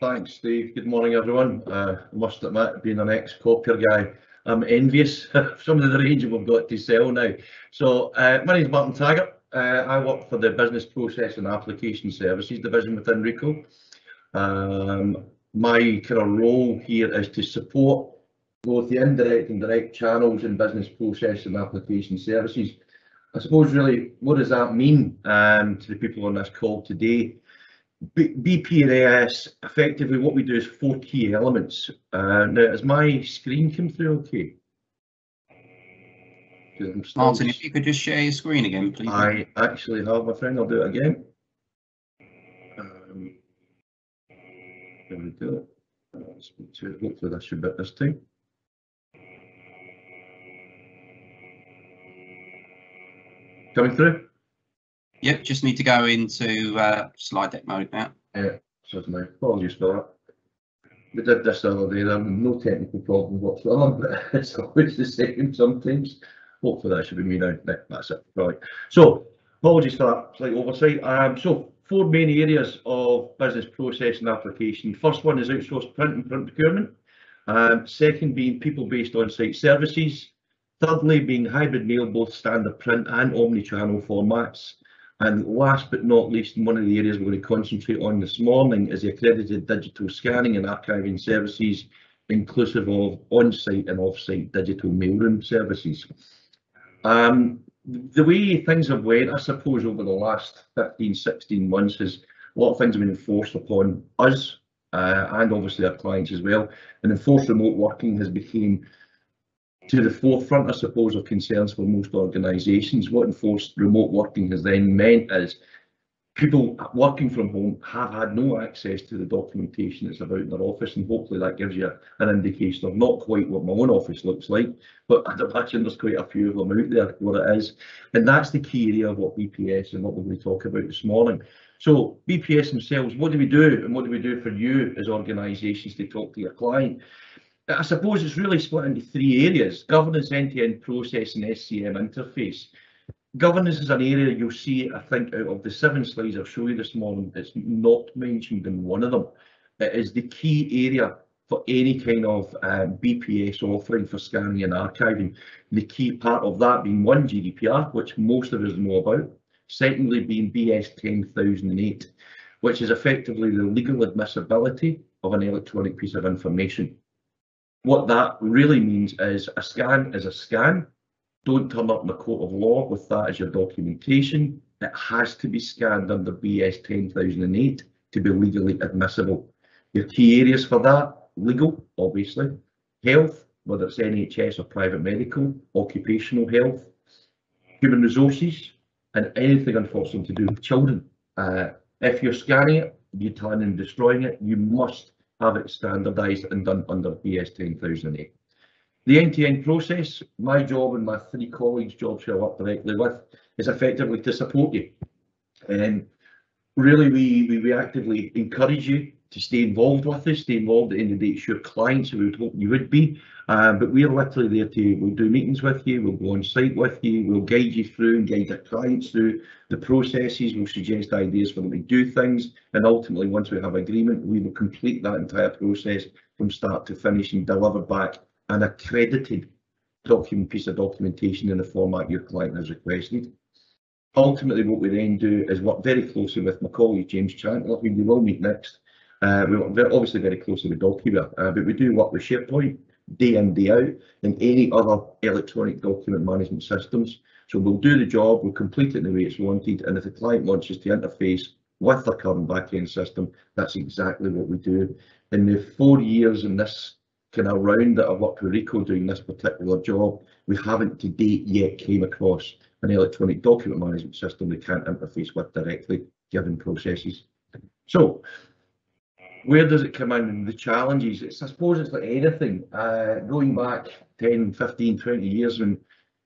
Thanks, Steve. Good morning, everyone. I must admit, being an ex-copier guy, I'm envious of some of the range we've got to sell now. So my name is Martin Taggart. I work for the Business Process and Application Services division within ricoh. My kind of role here is to support both the indirect and direct channels in business process and application services. I suppose really, what does that mean to the people on this call today? BPS, effectively what we do is 4 key elements. Now, has my screen come through okay? Martin, if you could just share your screen again, please. I actually have, my friend. I'll do it again. There we go. Hopefully that should be it this time. Coming through? Yep, just need to go into slide deck mode now. Yeah, certainly. Apologies for that. We did this the other day. There are no technical problems whatsoever, but it's always the same sometimes. Hopefully that should be me now. That's it. Right. So apologies for that slight oversight. So 4 main areas of business process and application. First one is outsourced print and print procurement. Second being people-based on-site services. Thirdly being hybrid mail, both standard print and omni-channel formats. And last but not least, one of the areas we're going to concentrate on this morning is the accredited digital scanning and archiving services, inclusive of on-site and off-site digital mailroom services. The way things have went, I suppose, over the last 15, 16 months is a lot of things have been enforced upon us and obviously our clients as well. And enforced remote working has become to the forefront, I suppose, of concerns for most organisations. What enforced remote working has then meant is people working from home have had no access to the documentation that's about in their office, and hopefully that gives you an indication of not quite what my own office looks like, but I'd imagine there's quite a few of them out there, what it is. And that's the key area of what BPS and what we're going to talk about this morning. So BPS themselves, what do we do, and what do we do for you as organisations to talk to your client? I suppose it's really split into 3 areas: governance, end-to-end process, and SCM interface. Governance is an area you'll see, I think, out of the 7 slides I'll show you this morning, it's not mentioned in one of them. It is the key area for any kind of BPS offering for scanning and archiving. The key part of that being 1, GDPR, which most of us know about. Secondly, being BS 10008, which is effectively the legal admissibility of an electronic piece of information. What that really means is a scan is a scan. Don't turn up in the court of law with that as your documentation. It has to be scanned under BS 10008 to be legally admissible. Your key areas for that: legal, obviously, health, whether it's NHS or private medical, occupational health, human resources, and anything unfortunately to do with children. If you're scanning it, you're planning on destroying it, you must have it standardised and done under BS 10008. The end-to-end process, my job and my 3 colleagues' jobs who I work directly with, is effectively to support you. Really, we actively encourage you to stay involved with us, stay involved at the end of the day. It's your clients who we would hope you would be, but we're literally there to, we'll do meetings with you, we'll go on site with you, we'll guide you through and guide our clients through the processes, we'll suggest ideas for them to do things, and ultimately once we have agreement, we will complete that entire process from start to finish and deliver back an accredited piece of documentation in the format your client has requested. Ultimately, what we then do is work very closely with my colleague James Chandler, who you will meet next. We work obviously very closely with DocuWare, but we do work with SharePoint day in, day out, and any other electronic document management systems. So we'll do the job, we'll complete it in the way it's wanted, and if the client wants us to interface with their current back-end system, that's exactly what we do. In the 4 years in this kind of round that I've worked with ricoh doing this particular job, we haven't to date yet came across an electronic document management system they can't interface with directly, given processes. So where does it come in and the challenges? I suppose it's like anything. Going back 10, 15, 20 years when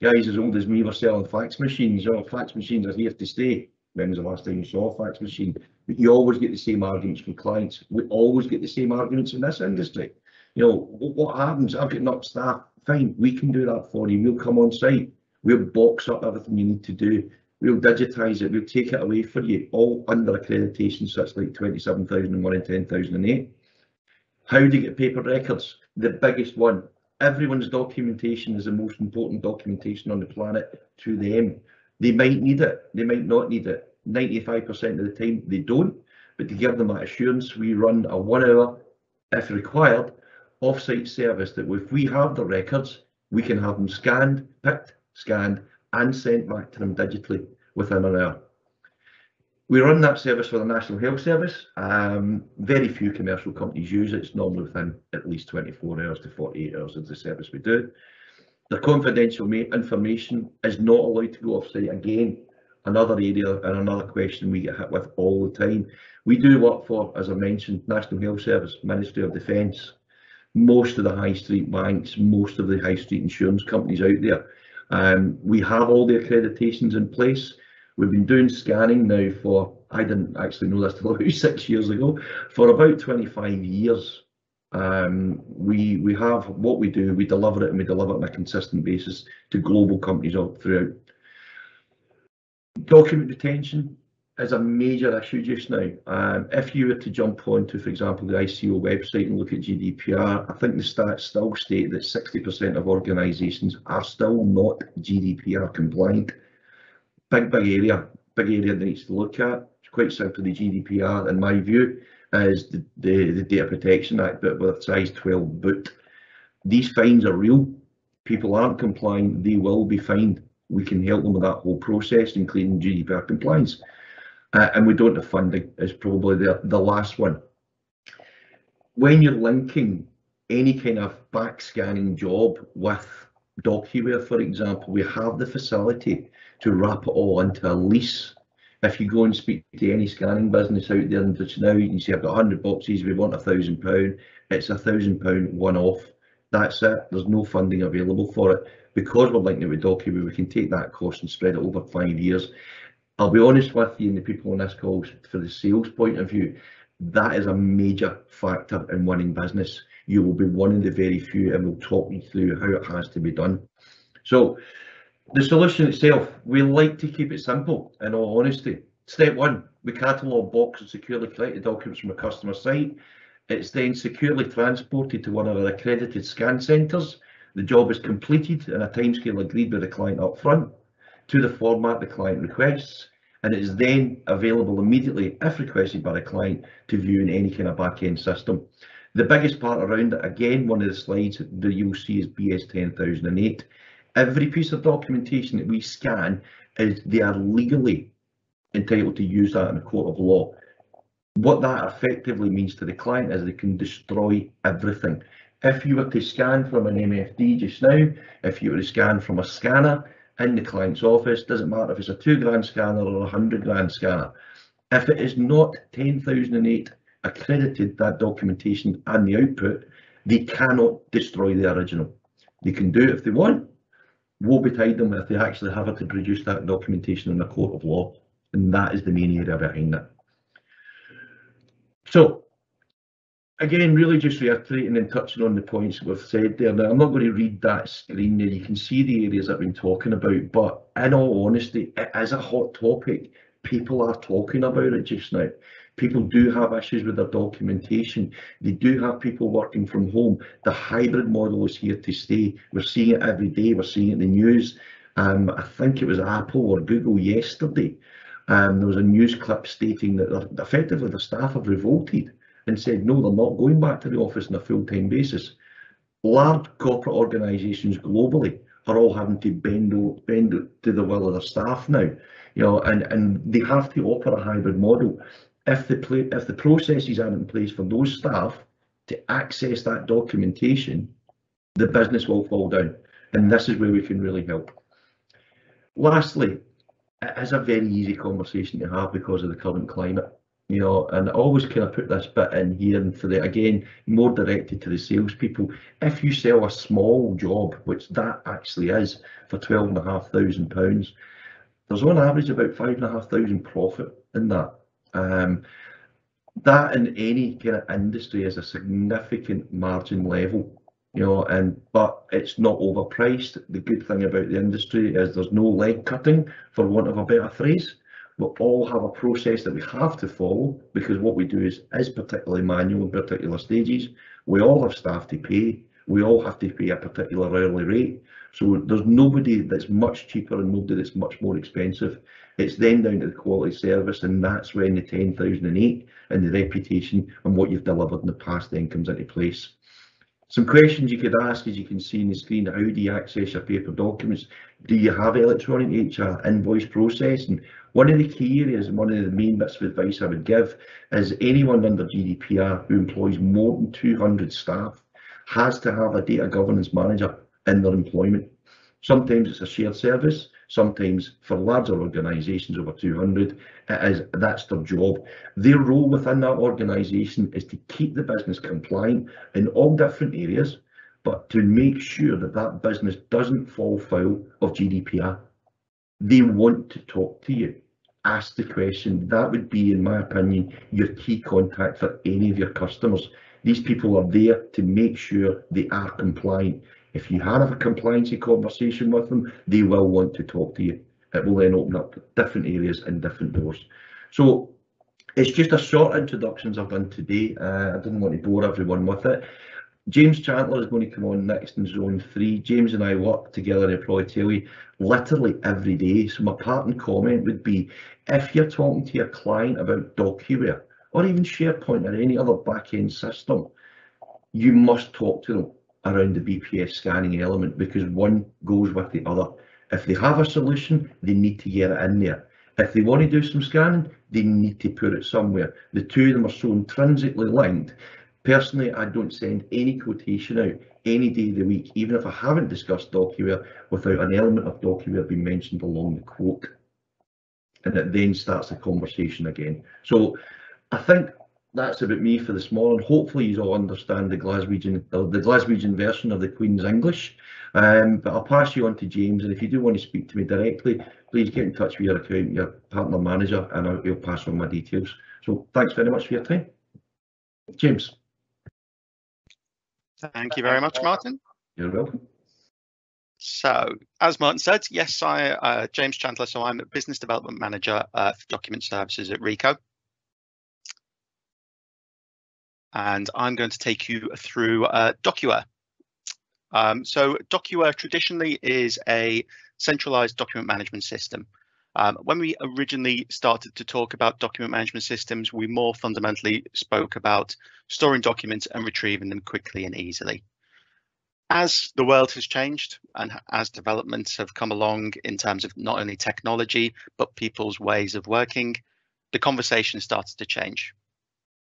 guys as old as me were selling fax machines, fax machines are here to stay. When was the last time you saw a fax machine? But you always get the same arguments from clients. We always get the same arguments in this industry. What happens? I've got enough staff. Fine, we can do that for you. We'll come on site. We'll box up everything you need to do. We'll digitise it. We'll take it away for you, all under accreditation, such like 27001 and 10008. How do you get paper records? The biggest one. Everyone's documentation is the most important documentation on the planet to them. They might need it. They might not need it. 95% of the time they don't. But to give them that assurance, we run a 1 hour, if required, off-site service that if we have the records, we can have them scanned, picked, scanned, and sent back to them digitally within an hour. We run that service for the National Health Service. Very few commercial companies use it. It's normally within at least 24 hours to 48 hours of the service we do. The confidential information is not allowed to go off-site. Again, another area and another question we get hit with all the time. We do work for, as I mentioned, National Health Service, Ministry of Defence, most of the high street banks, most of the high street insurance companies out there. We have all the accreditations in place. We've been doing scanning now for, I didn't actually know this till about 6 years ago, for about 25 years. We have what we do, we deliver it, and we deliver it on a consistent basis to global companies all throughout. Document retention is a major issue just now. If you were to jump onto, for example, the ICO website and look at GDPR, I think the stats still state that 60% of organisations are still not GDPR compliant. Big area that needs to look at. It's quite simply the GDPR, in my view, is the Data Protection Act, but with a size 12 boot. These fines are real. People aren't compliant, they will be fined. We can help them with that whole process, including GDPR compliance. And we don't have funding, is probably the last one. When you're linking any kind of back scanning job with DocuWare, for example, we have the facility to wrap it all into a lease. If you go and speak to any scanning business out there and just now, you can see I've got 100 boxes, we want £1,000. It's £1,000 one-off. That's it. There's no funding available for it. Because we're linking it with DocuWare, we can take that cost and spread it over 5 years. I'll be honest with you and the people on this call, for the sales point of view, that is a major factor in winning business. You will be one of the very few, and we'll talk you through how it has to be done. So the solution itself, we like to keep it simple, in all honesty. Step one, we catalogue, box and securely collect the documents from a customer site. It's then securely transported to one of our accredited scan centres. The job is completed in a timescale agreed with the client up front, to the format the client requests, and it is then available immediately, if requested by the client, to view in any kind of back-end system. The biggest part around it, again, one of the slides that you'll see is BS 10008. Every piece of documentation that we scan, they are legally entitled to use that in a court of law. What that effectively means to the client is they can destroy everything. If you were to scan from an MFD just now, if you were to scan from a scanner in the client's office, doesn't matter if it's a £2 scanner or a £100 scanner. If it is not 10,008 accredited, that documentation and the output, they cannot destroy the original. They can do it if they want. Woe betide them if they actually have to produce that documentation in a court of law. And that is the main area behind it. So, again, really just reiterating and touching on the points we've said there. Now, I'm not going to read that screen there. You can see the areas that I've been talking about, but in all honesty, it is a hot topic. People are talking about it just now. People do have issues with their documentation. They do have people working from home. The hybrid model is here to stay. We're seeing it every day. We're seeing it in the news. I think it was Apple or Google yesterday. There was a news clip stating that effectively the staff have revolted and said, no, they're not going back to the office on a full-time basis. Large corporate organisations globally are all having to bend to the will of their staff now, you know, and they have to offer a hybrid model. If the processes aren't in place for those staff to access that documentation, the business will fall down, and this is where we can really help. Lastly, it is a very easy conversation to have because of the current climate. You know, and I always kind of put this bit in here, and for the, again, more directed to the salespeople. If you sell a small job, which that actually is, for £12,500, there's on average about £5,500 profit in that. That in any kind of industry is a significant margin level, you know, but it's not overpriced. The good thing about the industry is there's no leg cutting, for want of a better phrase. We all have a process that we have to follow, because what we do is particularly manual in particular stages. We all have staff to pay. We all have to pay a particular hourly rate. So there's nobody that's much cheaper and nobody that's much more expensive. It's then down to the quality service, and that's when the 10,008 and the reputation and what you've delivered in the past then comes into place. Some questions you could ask, as you can see on the screen: how do you access your paper documents? Do you have electronic HR invoice processing? One of the key areas and one of the main bits of advice I would give is anyone under GDPR who employs more than 200 staff has to have a data governance manager in their employment. Sometimes it's a shared service, sometimes for larger organisations over 200, that's their job. Their role within that organisation is to keep the business compliant in all different areas, but to make sure that that business doesn't fall foul of GDPR. They want to talk to you, ask the question. That would be, in my opinion, your key contact for any of your customers. These people are there to make sure they are compliant. If you have a compliancy conversation with them, they will want to talk to you. It will then open up different areas and different doors. So it's just a short introductions I've done today. I didn't want to bore everyone with it. James Chandler is going to come on next in Zone 3. James and I work together, and I'll probably tell you, literally every day. So my parting comment would be, if you're talking to your client about DocuWare or even SharePoint or any other back-end system, you must talk to them around the BPS scanning element, because one goes with the other. If they have a solution, they need to get it in there. If they want to do some scanning, they need to put it somewhere. The two of them are so intrinsically linked. Personally, I don't send any quotation out any day of the week, even if I haven't discussed DocuWare, without an element of DocuWare being mentioned along the quote. And it then starts the conversation again. So I think that's about me for this morning. Hopefully you all understand the Glaswegian version of the Queen's English. But I'll pass you on to James, and if you do want to speak to me directly, please get in touch with your account, your partner manager, and I'll pass on my details. So thanks very much for your time. James. Thank you very much, Martin. You're welcome. So, as Martin said, yes, James Chandler, so I'm a Business Development Manager for Document Services at ricoh. And I'm going to take you through DocuWare. So DocuWare traditionally is a centralized document management system. When we originally started to talk about document management systems, we more fundamentally spoke about storing documents and retrieving them quickly and easily. As the world has changed and as developments have come along in terms of not only technology, but people's ways of working, the conversation started to change.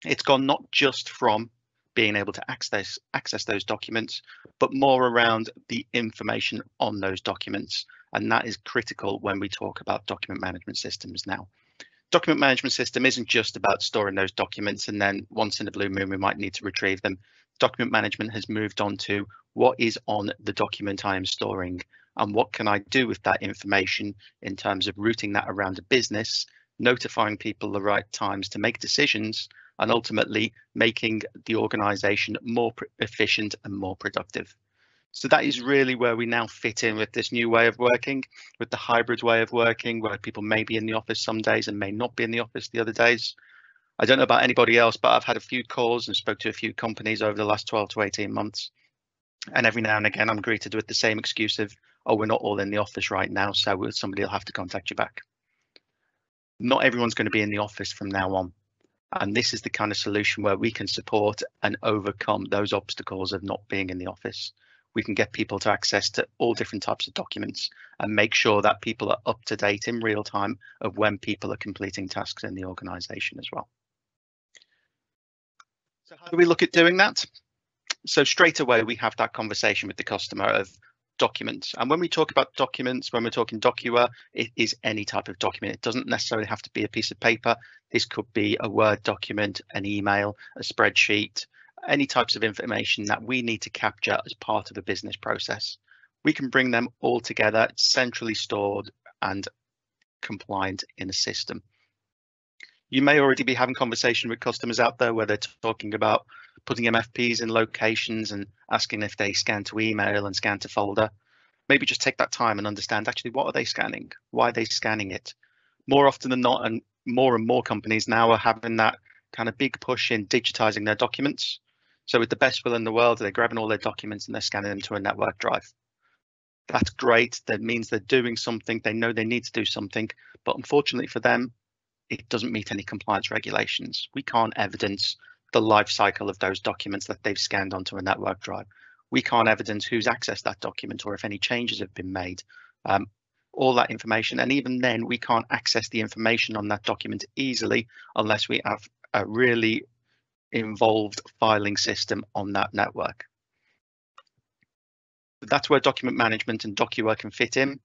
It's gone not just from being able to access those documents, but more around the information on those documents. And that is critical when we talk about document management systems now. Document management system isn't just about storing those documents and then once in a blue moon we might need to retrieve them. Document management has moved on to what is on the document I am storing and what can I do with that information in terms of routing that around a business, notifying people the right times to make decisions, and ultimately making the organization more efficient and more productive. So that is really where we now fit in with this new way of working, with the hybrid way of working, where people may be in the office some days and may not be in the office the other days. I don't know about anybody else, but I've had a few calls and spoke to a few companies over the last 12 to 18 months. And every now and again, I'm greeted with the same excuse of, oh, we're not all in the office right now, so somebody will have to contact you back. Not everyone's going to be in the office from now on. And this is the kind of solution where we can support and overcome those obstacles of not being in the office. We can get people to access to all different types of documents and make sure that people are up to date in real time of when people are completing tasks in the organization as well. So how do we look at doing that? So straight away, we have that conversation with the customer of documents. And when we talk about documents, when we're talking Docuware, it is any type of document. It doesn't necessarily have to be a piece of paper. This could be a Word document, an email, a spreadsheet, any types of information that we need to capture as part of a business process. We can bring them all together, centrally stored and compliant in a system. You may already be having conversation with customers out there where they're talking about putting MFPs in locations and asking if they scan to email and scan to folder. Maybe just take that time and understand actually what are they scanning? Why are they scanning it? More often than not, and more companies now are having that kind of big push in digitizing their documents. So with the best will in the world, they're grabbing all their documents and they're scanning them to a network drive. That's great. That means they're doing something. They know they need to do something, but unfortunately for them, it doesn't meet any compliance regulations. We can't evidence the life cycle of those documents that they've scanned onto a network drive. We can't evidence who's accessed that document or if any changes have been made. All that information, and even then we can't access the information on that document easily unless we have a really involved filing system on that network. That's where document management and Docuware can fit in.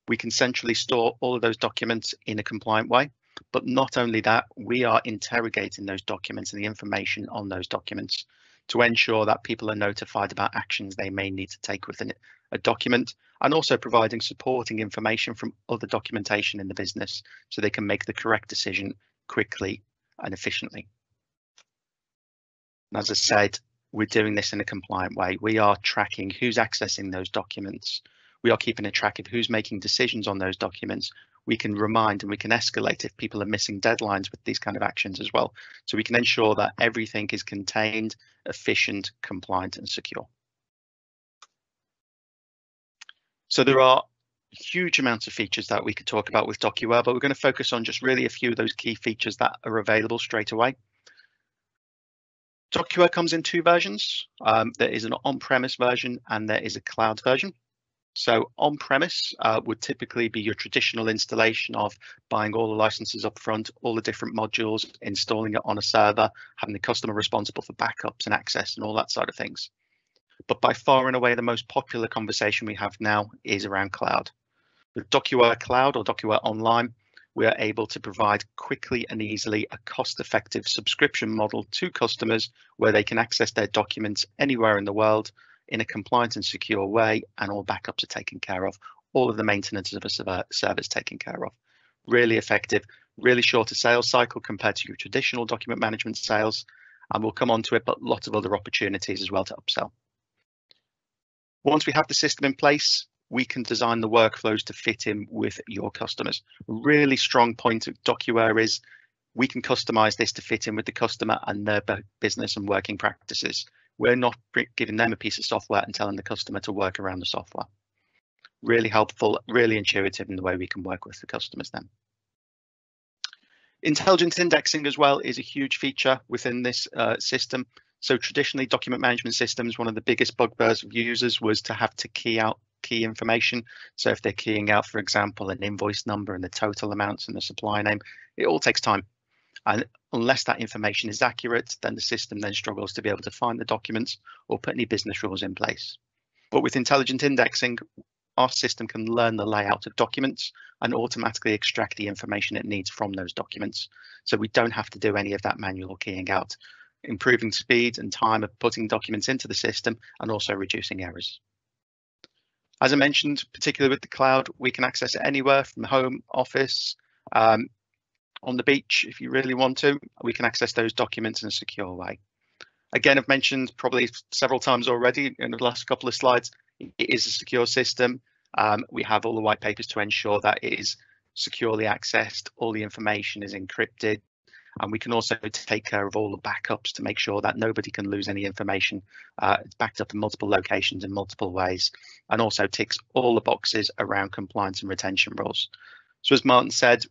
We can centrally store all of those documents in a compliant way. But not only that, we are interrogating those documents and the information on those documents to ensure that people are notified about actions they may need to take within a document, and also providing supporting information from other documentation in the business so they can make the correct decision quickly and efficiently. And as I said, we're doing this in a compliant way. We are tracking who's accessing those documents. We are keeping a track of who's making decisions on those documents. We can remind and we can escalate if people are missing deadlines with these kind of actions as well. So we can ensure that everything is contained, efficient, compliant and secure. So there are huge amounts of features that we could talk about with Docuware, but we're going to focus on just really a few of those key features that are available straight away. Docuware comes in two versions. There is an on-premise version and there is a cloud version. So on-premise would typically be your traditional installation of buying all the licenses up front, all the different modules, installing it on a server, having the customer responsible for backups and access and all that side of things. But by far and away, the most popular conversation we have now is around cloud. With Docuware Cloud or Docuware Online, we are able to provide quickly and easily a cost-effective subscription model to customers where they can access their documents anywhere in the world in a compliant and secure way, and all backups are taken care of. All of the maintenance of a server is taken care of. Really effective, really shorter sales cycle compared to your traditional document management sales. And we'll come on to it, but lots of other opportunities as well to upsell. Once we have the system in place, we can design the workflows to fit in with your customers. A really strong point of Docuware is we can customize this to fit in with the customer and their business and working practices. We're not giving them a piece of software and telling the customer to work around the software. Really helpful, really intuitive in the way we can work with the customers then. Intelligent indexing as well is a huge feature within this system. So traditionally, document management systems, one of the biggest bugbears of users was to have to key out key information. So if they're keying out, for example, an invoice number and the total amounts and the supplier name, it all takes time. And unless that information is accurate, then the system then struggles to be able to find the documents or put any business rules in place. But with intelligent indexing, our system can learn the layout of documents and automatically extract the information it needs from those documents. So we don't have to do any of that manual keying out, improving speed and time of putting documents into the system and also reducing errors. As I mentioned, particularly with the cloud, we can access it anywhere from home, office, on the beach. If you really want to, we can access those documents in a secure way. Again, I've mentioned probably several times already in the last couple of slides, it is a secure system. We have all the white papers to ensure that it is securely accessed, all the information is encrypted, and we can also take care of all the backups to make sure that nobody can lose any information. It's backed up in multiple locations in multiple ways, and also ticks all the boxes around compliance and retention rules. So as Martin said,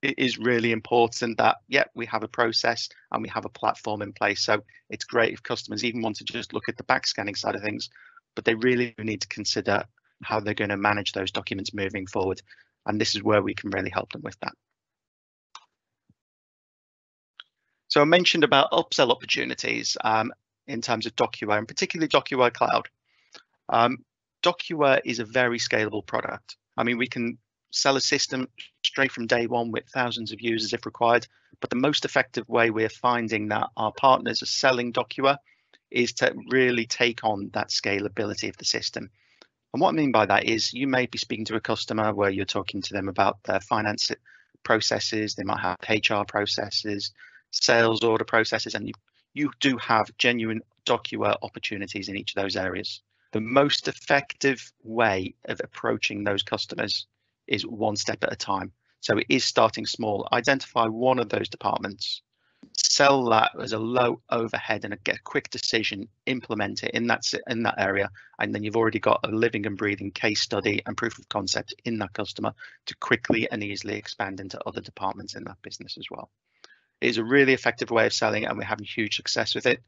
it is really important that, yeah, we have a process and we have a platform in place. So it's great if customers even want to just look at the back scanning side of things, but they really need to consider how they're going to manage those documents moving forward. And this is where we can really help them with that. So I mentioned about upsell opportunities in terms of DocuWare, and particularly DocuWare Cloud. DocuWare is a very scalable product. I mean, we can sell a system straight from day one with thousands of users if required, but the most effective way we're finding that our partners are selling DocuWare is to really take on that scalability of the system. And what I mean by that is you may be speaking to a customer where you're talking to them about their finance processes, they might have HR processes, sales order processes, and you do have genuine DocuWare opportunities in each of those areas. The most effective way of approaching those customers is one step at a time. So it is starting small, identify one of those departments, sell that as a low overhead and get a quick decision, implement it in that area, and then you've already got a living and breathing case study and proof of concept in that customer to quickly and easily expand into other departments in that business as well. It is a really effective way of selling, and we're having huge success with it.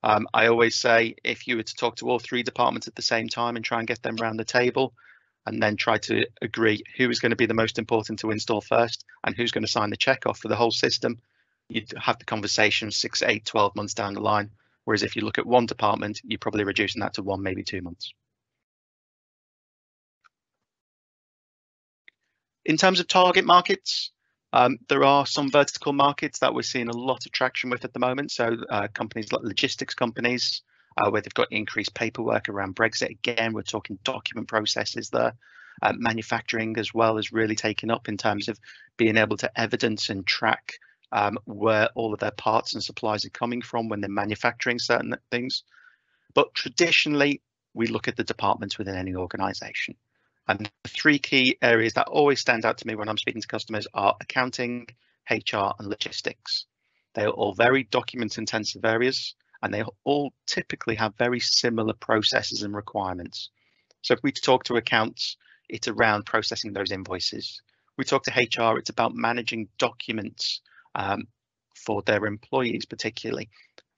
I always say if you were to talk to all three departments at the same time and try and get them around the table and then try to agree who is going to be the most important to install first and who's going to sign the check off for the whole system, you'd have the conversation 6, 8, 12 months down the line. Whereas if you look at one department, you're probably reducing that to 1, maybe 2 months. In terms of target markets, there are some vertical markets that we're seeing a lot of traction with at the moment. So companies like logistics companies, where they've got increased paperwork around Brexit. Again, we're talking document processes there. Manufacturing as well is really taken up in terms of being able to evidence and track where all of their parts and supplies are coming from when they're manufacturing certain things. But traditionally, we look at the departments within any organization. And the three key areas that always stand out to me when I'm speaking to customers are accounting, HR, and logistics. They are all very document intensive areas, and they all typically have very similar processes and requirements. So if we talk to accounts, it's around processing those invoices. We talk to HR, it's about managing documents for their employees particularly.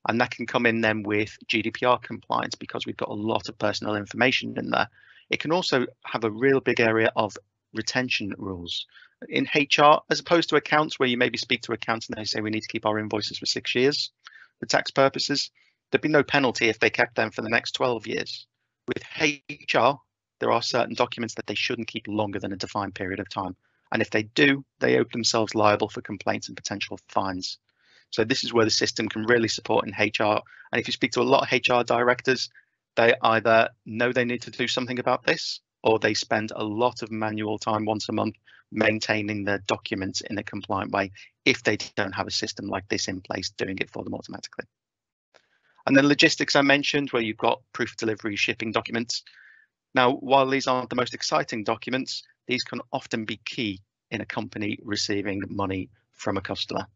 And that can come in then with GDPR compliance because we've got a lot of personal information in there. It can also have a real big area of retention rules. In HR, as opposed to accounts where you maybe speak to accounts and they say we need to keep our invoices for 6 years for tax purposes, there'd be no penalty if they kept them for the next 12 years. With HR, there are certain documents that they shouldn't keep longer than a defined period of time. And if they do, they open themselves liable for complaints and potential fines. So this is where the system can really support in HR. And if you speak to a lot of HR directors, they either know they need to do something about this, or they spend a lot of manual time once a month maintaining their documents in a compliant way if they don't have a system like this in place doing it for them automatically. And then logistics I mentioned, where you've got proof of delivery shipping documents. Now, while these aren't the most exciting documents, these can often be key in a company receiving money from a customer.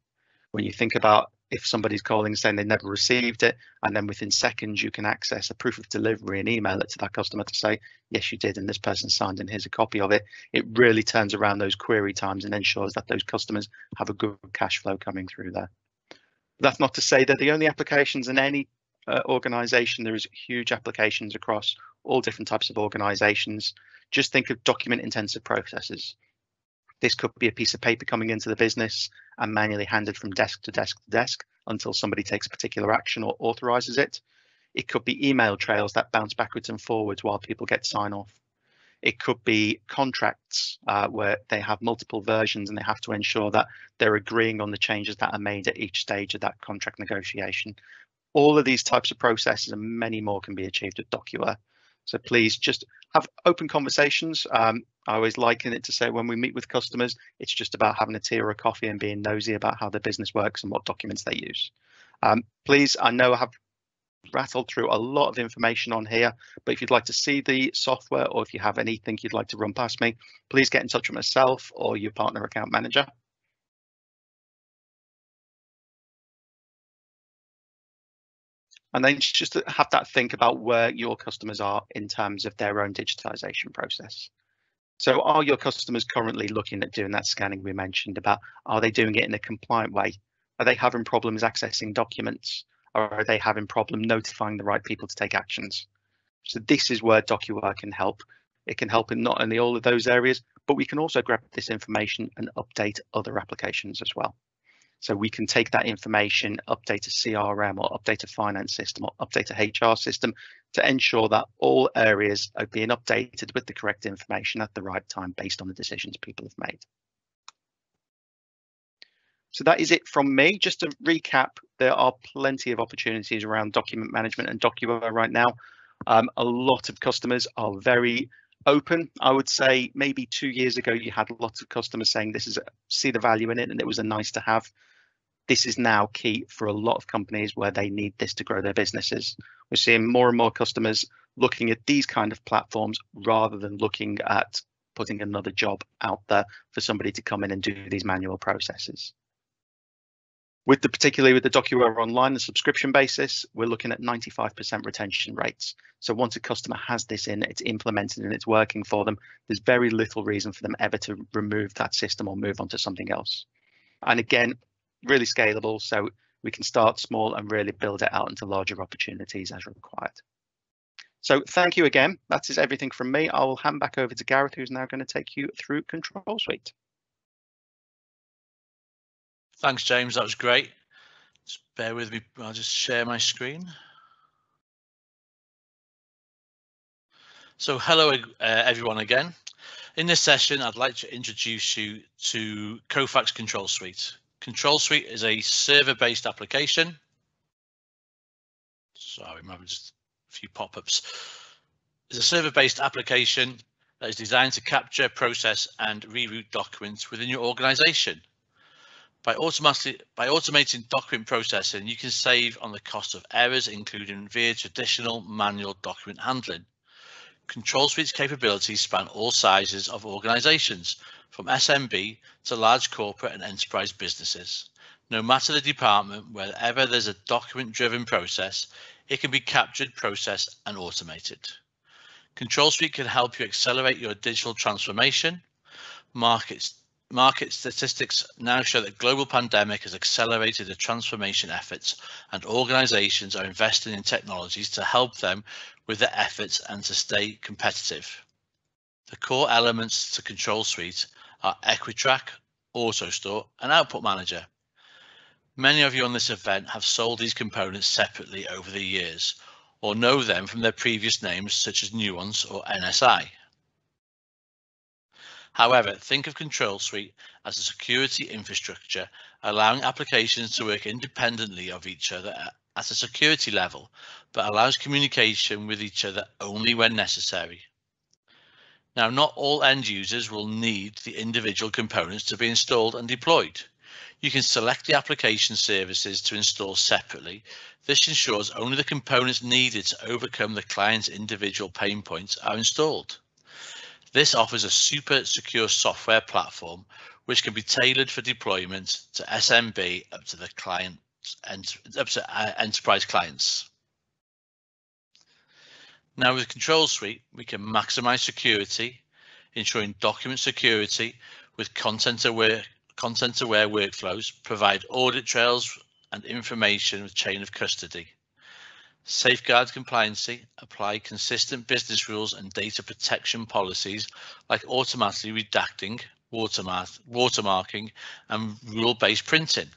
When you think about if somebody's calling saying they never received it, and then within seconds you can access a proof of delivery and email it to that customer to say, yes, you did, and this person signed and here's a copy of it. It really turns around those query times and ensures that those customers have a good cash flow coming through there. That's not to say they're the only applications in any organization. There is huge applications across all different types of organizations. Just think of document intensive processes. This could be a piece of paper coming into the business and manually handed from desk to desk to desk until somebody takes a particular action or authorizes it. It could be email trails that bounce backwards and forwards while people get sign off. It could be contracts where they have multiple versions and they have to ensure that they're agreeing on the changes that are made at each stage of that contract negotiation. All of these types of processes and many more can be achieved with DocuWare. So please just have open conversations. I always liken it to say when we meet with customers, it's just about having a tea or a coffee and being nosy about how the business works and what documents they use. Please, I know I have rattled through a lot of information on here, but if you'd like to see the software or if you have anything you'd like to run past me, please get in touch with myself or your partner account manager. And then just to have that think about where your customers are in terms of their own digitization process. So are your customers currently looking at doing that scanning we mentioned about? Are they doing it in a compliant way? Are they having problems accessing documents? Or are they having problem notifying the right people to take actions? So this is where DocuWare can help. It can help in not only all of those areas, but we can also grab this information and update other applications as well. So we can take that information, update a CRM or update a finance system or update a HR system to ensure that all areas are being updated with the correct information at the right time based on the decisions people have made. So that is it from me. Just to recap, there are plenty of opportunities around document management and DocuWare right now. A lot of customers are very open. I would say maybe 2 years ago, you had lots of customers saying this is see the value in it and it was a nice to have. This is now key for a lot of companies where they need this to grow their businesses. We're seeing more and more customers looking at these kind of platforms rather than looking at putting another job out there for somebody to come in and do these manual processes. Particularly with the DocuWare Online, the subscription basis, we're looking at 95% retention rates. So once a customer has this in, it's implemented and it's working for them, there's very little reason for them ever to remove that system or move on to something else. And again, really scalable, so we can start small and really build it out into larger opportunities as required. So thank you again. That is everything from me. I will hand back over to Gareth, who's now going to take you through Control Suite. Thanks, James. That was great. Just bear with me. I'll just share my screen. So hello, everyone again. In this session, I'd like to introduce you to Kofax Control Suite. Control Suite is a server-based application. Sorry, maybe just a few pop-ups. It's a server-based application that is designed to capture, process, and reroute documents within your organization. By automating document processing, you can save on the cost of errors, including via traditional manual document handling. Control Suite's capabilities span all sizes of organizations, from SMB to large corporate and enterprise businesses. No matter the department, wherever there's a document-driven process, it can be captured, processed, and automated. Control Suite can help you accelerate your digital transformation. Market statistics now show that global pandemic has accelerated the transformation efforts, and organizations are investing in technologies to help them with their efforts and to stay competitive. The core elements to Control Suite are Equitrack, AutoStore, and Output Manager. Many of you on this event have sold these components separately over the years, or know them from their previous names such as Nuance or NSI. However, think of Control Suite as a security infrastructure, allowing applications to work independently of each other at a security level, but allows communication with each other only when necessary. Now, not all end users will need the individual components to be installed and deployed. You can select the application services to install separately. This ensures only the components needed to overcome the client's individual pain points are installed. This offers a super secure software platform which can be tailored for deployment to SMB up to enterprise clients. Now with Control Suite, we can maximize security, ensuring document security with content-aware workflows, provide audit trails and information with chain of custody, safeguard compliancy, apply consistent business rules and data protection policies like automatically redacting, watermarking, and rule-based printing.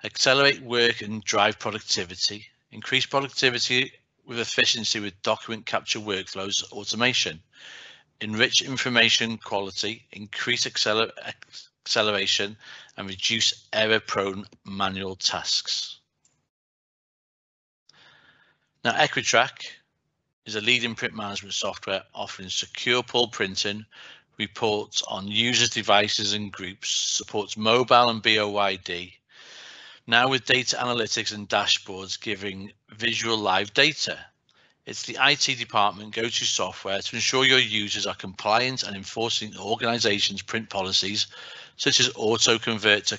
Accelerate work and drive productivity. Increase productivity with efficiency with document capture workflows automation. Enrich information quality, increase acceleration, and reduce error-prone manual tasks. Now, Equitrack is a leading print management software offering secure pull printing, reports on users' devices and groups, supports mobile and BOYD. Now with data analytics and dashboards giving visual live data. It's the IT department go-to software to ensure your users are compliant and enforcing the organization's print policies, such as auto convert to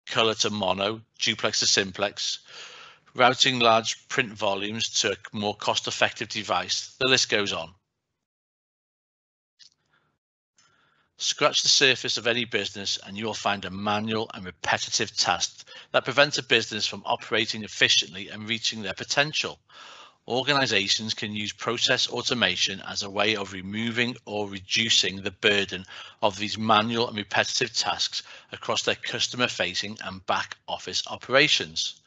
color to mono, duplex to simplex, routing large print volumes to a more cost-effective device. The list goes on. Scratch the surface of any business and you'll find a manual and repetitive task that prevents a business from operating efficiently and reaching their potential. Organizations can use process automation as a way of removing or reducing the burden of these manual and repetitive tasks across their customer-facing and back-office operations.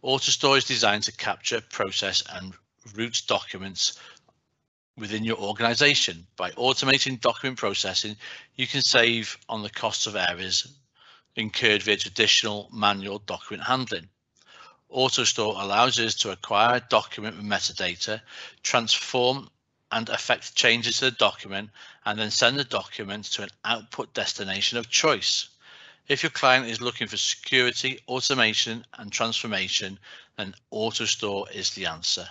AutoStore is designed to capture, process, and route documents within your organization. By automating document processing, you can save on the costs of errors incurred via traditional manual document handling. AutoStore allows us to acquire a document with metadata, transform and affect changes to the document, and then send the document to an output destination of choice. If your client is looking for security, automation, and transformation, then AutoStore is the answer.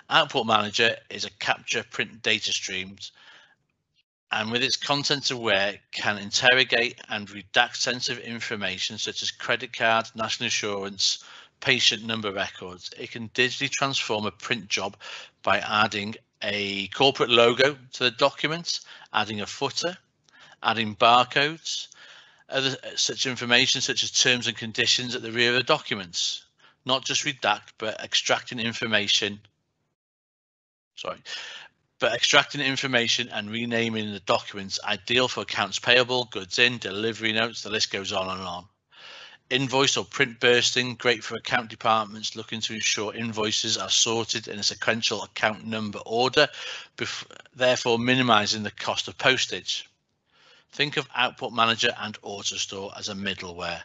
Output Manager is a capture print data streams, and with its content aware can interrogate and redact sensitive information such as credit card, national insurance, patient number records. It can digitally transform a print job by adding a corporate logo to the document, adding a footer, adding barcodes, other such information such as terms and conditions at the rear of the documents. Not just redact, but extracting information and renaming the documents, ideal for accounts payable, goods in, delivery notes, the list goes on and on. Invoice or print bursting, great for account departments looking to ensure invoices are sorted in a sequential account number order, therefore minimizing the cost of postage. Think of Output Manager and AutoStore as a middleware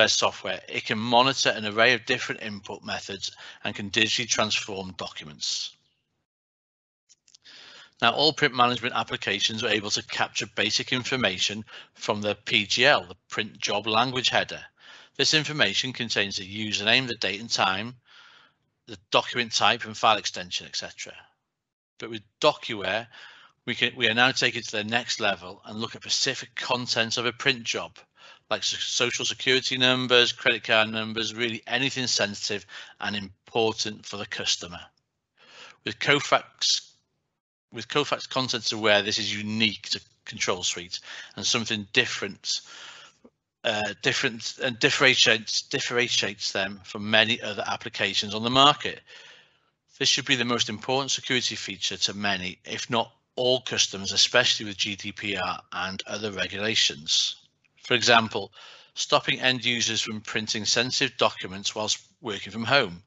software. It can monitor an array of different input methods and can digitally transform documents. Now, all print management applications are able to capture basic information from the PGL, the print job language header. This information contains the username, the date and time, the document type and file extension, etc. But with DocuWare, we are now taken to the next level and look at specific content of a print job, like social security numbers, credit card numbers, really anything sensitive and important for the customer. With Kofax Contents Aware, this is unique to Control Suite and something different and differentiates them from many other applications on the market. This should be the most important security feature to many, if not all customers, especially with GDPR and other regulations. For example, stopping end users from printing sensitive documents whilst working from home.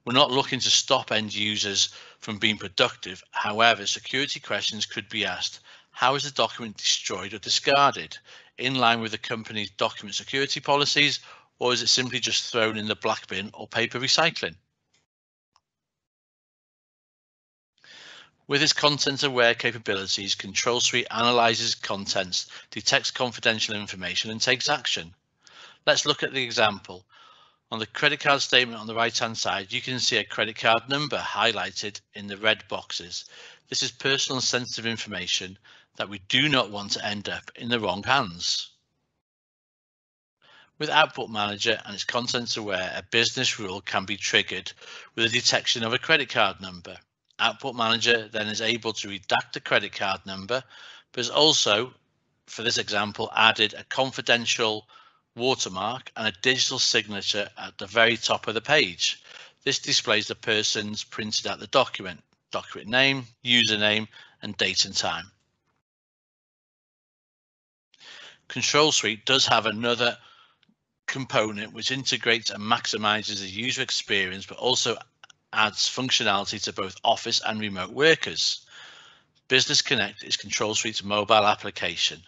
We're not looking to stop end users from being productive. However, security questions could be asked. How is the document destroyed or discarded? In line with the company's document security policies, or is it simply just thrown in the black bin or paper recycling? With its content-aware capabilities, Control Suite analyzes contents, detects confidential information, and takes action. Let's look at the example. On the credit card statement on the right-hand side, you can see a credit card number highlighted in the red boxes. This is personal and sensitive information that we do not want to end up in the wrong hands. With Output Manager and its contents aware, a business rule can be triggered with a detection of a credit card number. Output Manager then is able to redact the credit card number, but has also, for this example, added a confidential watermark and a digital signature at the very top of the page. This displays the person's printed out the document name, username, and date and time. Control Suite does have another component which integrates and maximizes the user experience, but also adds functionality to both office and remote workers. Business Connect is Control Suite's mobile application.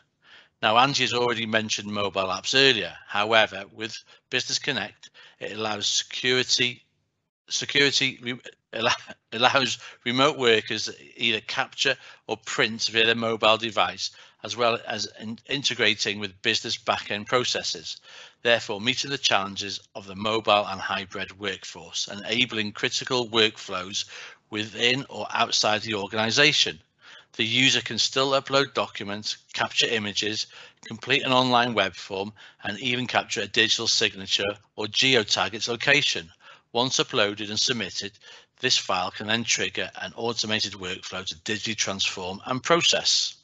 Now, Angie has already mentioned mobile apps earlier. However, with Business Connect, it allows allows remote workers to either capture or print via their mobile device, as well as integrating with business back-end processes, therefore meeting the challenges of the mobile and hybrid workforce, enabling critical workflows within or outside the organization. The user can still upload documents, capture images, complete an online web form, and even capture a digital signature or geotag its location. Once uploaded and submitted, this file can then trigger an automated workflow to digitally transform and process.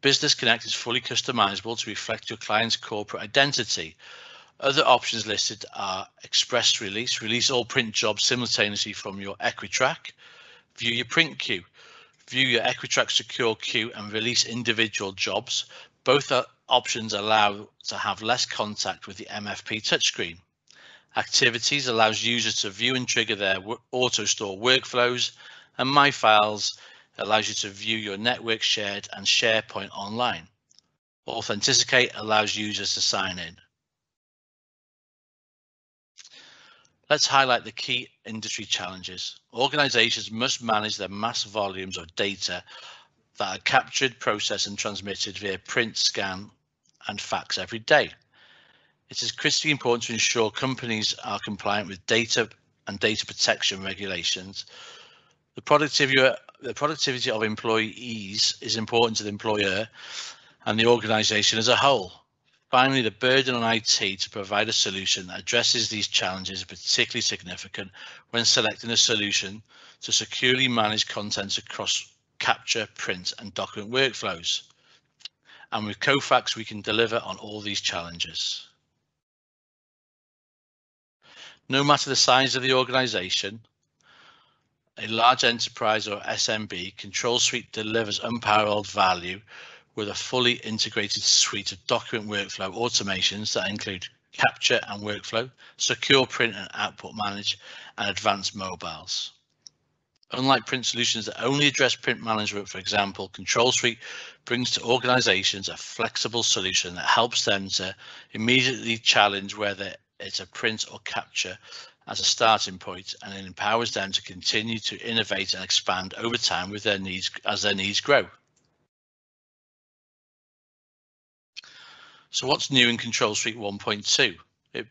Business Connect is fully customizable to reflect your client's corporate identity. Other options listed are express release, release all print jobs simultaneously from your Equitrack, view your print queue, view your Equitrack secure queue and release individual jobs. Both options allow to have less contact with the MFP touchscreen. Activities allows users to view and trigger their auto store workflows, and My Files allows you to view your network shared and SharePoint online. Authenticate allows users to sign in. Let's highlight the key industry challenges. Organizations must manage their mass volumes of data that are captured, processed and transmitted via print, scan and fax every day. It is critically important to ensure companies are compliant with data and data protection regulations. The productivity of employees is important to the employer and the organization as a whole. Finally, the burden on IT to provide a solution that addresses these challenges is particularly significant when selecting a solution to securely manage content across capture, print and document workflows. And with Kofax, we can deliver on all these challenges. No matter the size of the organization, a large enterprise or SMB, Control Suite delivers unparalleled value with a fully integrated suite of document workflow automations that include capture and workflow, secure print and output manage, and advanced mobiles. Unlike print solutions that only address print management, for example, Control Suite brings to organizations a flexible solution that helps them to immediately challenge whether it's a print or capture as a starting point, and it empowers them to continue to innovate and expand over time with their needs as their needs grow. So what's new in Control Suite 1.2? It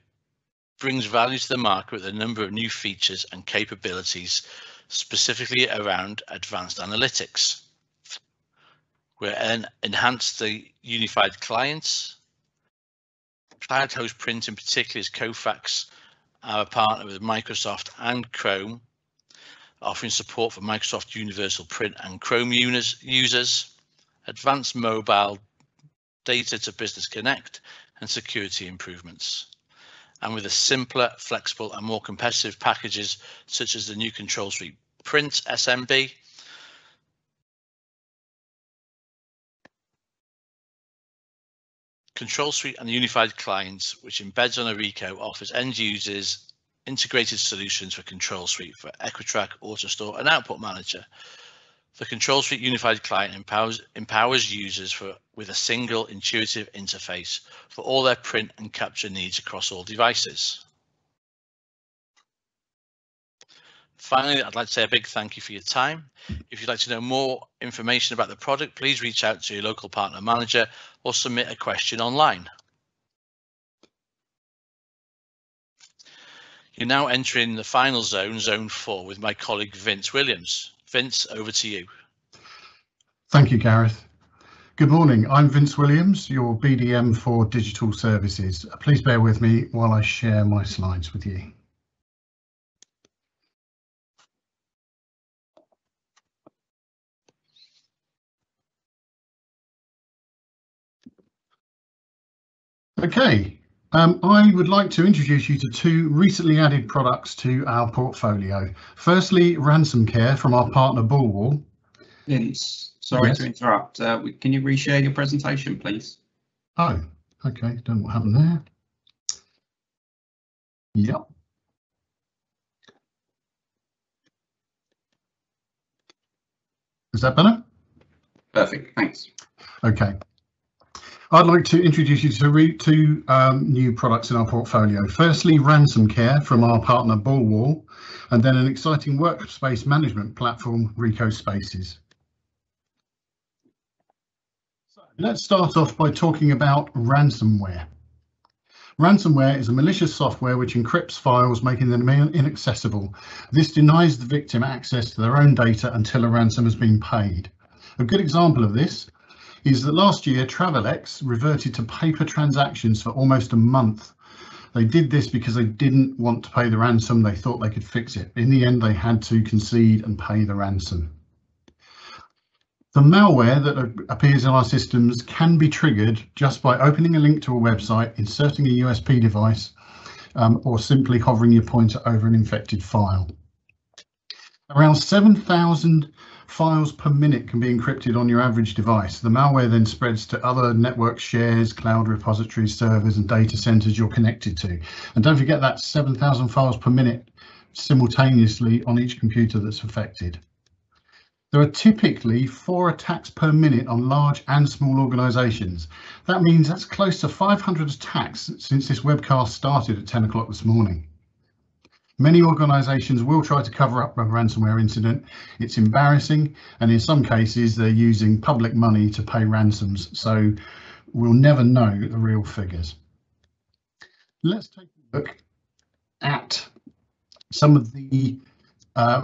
brings value to the market with a number of new features and capabilities, specifically around advanced analytics. We're enhanced the unified clients. Cloud Host Print in particular is Kofax, our partner with Microsoft and Chrome, offering support for Microsoft Universal Print and Chrome users, advanced mobile data to Business Connect and security improvements. And with a simpler, flexible and more competitive packages such as the new Control Suite Print SMB, Control Suite and the unified clients, which embeds on a ricoh, offers end users integrated solutions for Control Suite for Equitrack, AutoStore and Output Manager. The Control Suite unified client empowers users with a single intuitive interface for all their print and capture needs across all devices. Finally, I'd like to say a big thank you for your time. If you'd like to know more information about the product, please reach out to your local partner manager or submit a question online. You're now entering the final zone, Zone 4, with my colleague Vince Williams. Vince, over to you. Thank you, Gareth. Good morning, I'm Vince Williams, your BDM for Digital Services. Please bear with me while I share my slides with you. Okay, I would like to introduce you to two recently added products to our portfolio. Firstly, Ransom Care from our partner Bullwall. Vince, sorry to interrupt. Can you reshare your presentation, please? Oh, okay. Don't know what happened there. Yep. Is that better? Perfect, thanks. Okay. I'd like to introduce you to two new products in our portfolio. Firstly, Ransom Care from our partner Bullwall, and then an exciting workspace management platform, ricoh Spaces. So let's start off by talking about ransomware. Ransomware is a malicious software which encrypts files, making them inaccessible. This denies the victim access to their own data until a ransom has been paid. A good example of this is that last year Travelex reverted to paper transactions for almost a month. They did this because they didn't want to pay the ransom. They thought they could fix it. In the end, they had to concede and pay the ransom. The malware that appears in our systems can be triggered just by opening a link to a website, inserting a USB device, or simply hovering your pointer over an infected file. Around 7,000 files per minute can be encrypted on your average device. The malware then spreads to other network shares, cloud repositories, servers and data centers you're connected to. And don't forget that 7,000 files per minute simultaneously on each computer that's affected. There are typically 4 attacks per minute on large and small organizations. That means that's close to 500 attacks since this webcast started at 10 o'clock this morning. Many organizations will try to cover up a ransomware incident. It's embarrassing, and in some cases they're using public money to pay ransoms, so we'll never know the real figures. Let's take a look at some of the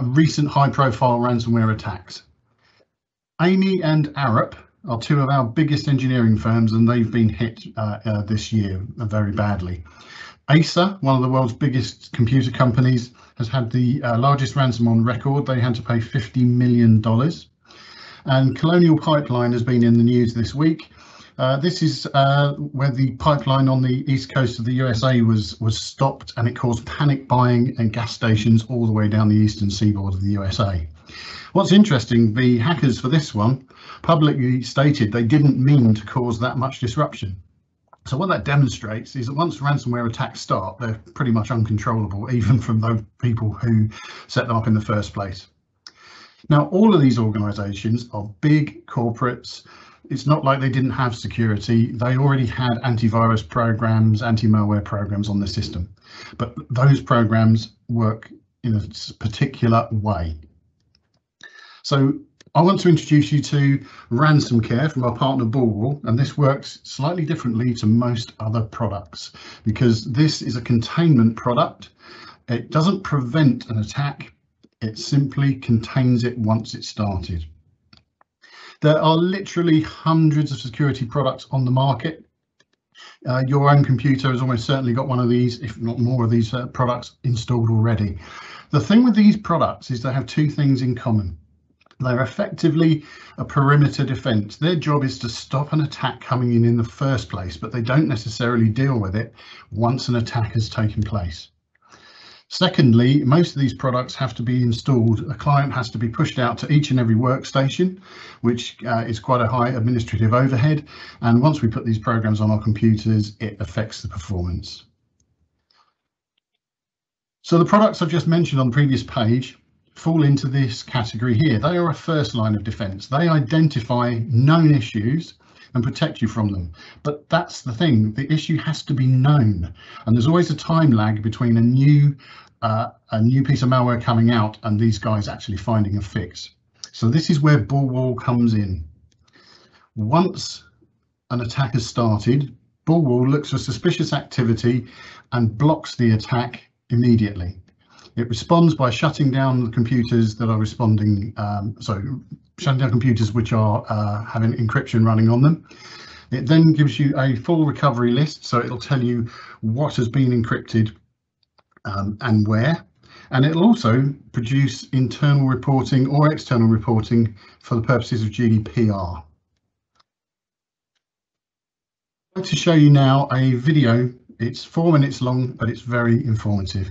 recent high-profile ransomware attacks. Amy and Arup are two of our biggest engineering firms, and they've been hit this year very badly. Acer, one of the world's biggest computer companies, has had the largest ransom on record. They had to pay $50 million. And Colonial Pipeline has been in the news this week. This is where the pipeline on the east coast of the USA was stopped, and it caused panic buying and gas stations all the way down the eastern seaboard of the USA. What's interesting, the hackers for this one publicly stated they didn't mean to cause that much disruption. So what that demonstrates is that once ransomware attacks start, they're pretty much uncontrollable, even from those people who set them up in the first place. Now, all of these organizations are big corporates. It's not like they didn't have security. They already had antivirus programs, anti-malware programs on the system, but those programs work in a particular way. So I want to introduce you to Ransom Care from our partner Bullwall, and this works slightly differently to most other products because this is a containment product. It doesn't prevent an attack, it simply contains it once it's started. There are literally hundreds of security products on the market. Your own computer has almost certainly got one of these, if not more of these products installed already. The thing with these products is they have two things in common. They're effectively a perimeter defense. Their job is to stop an attack coming in the first place, but they don't necessarily deal with it once an attack has taken place. Secondly, most of these products have to be installed. A client has to be pushed out to each and every workstation, which is quite a high administrative overhead. And once we put these programs on our computers, it affects the performance. So the products I've just mentioned on the previous page fall into this category here. They are a first line of defense. They identify known issues and protect you from them. But that's the thing, the issue has to be known. And there's always a time lag between a new piece of malware coming out and these guys actually finding a fix. So this is where Bullwall comes in. Once an attack has started, Bullwall looks for suspicious activity and blocks the attack immediately. It responds by shutting down the computers that are responding, shutting down computers which are having encryption running on them. It then gives you a full recovery list, so it'll tell you what has been encrypted and where. And it'll also produce internal reporting or external reporting for the purposes of GDPR. I'm going to show you now a video It's 4 minutes long, but it's very informative.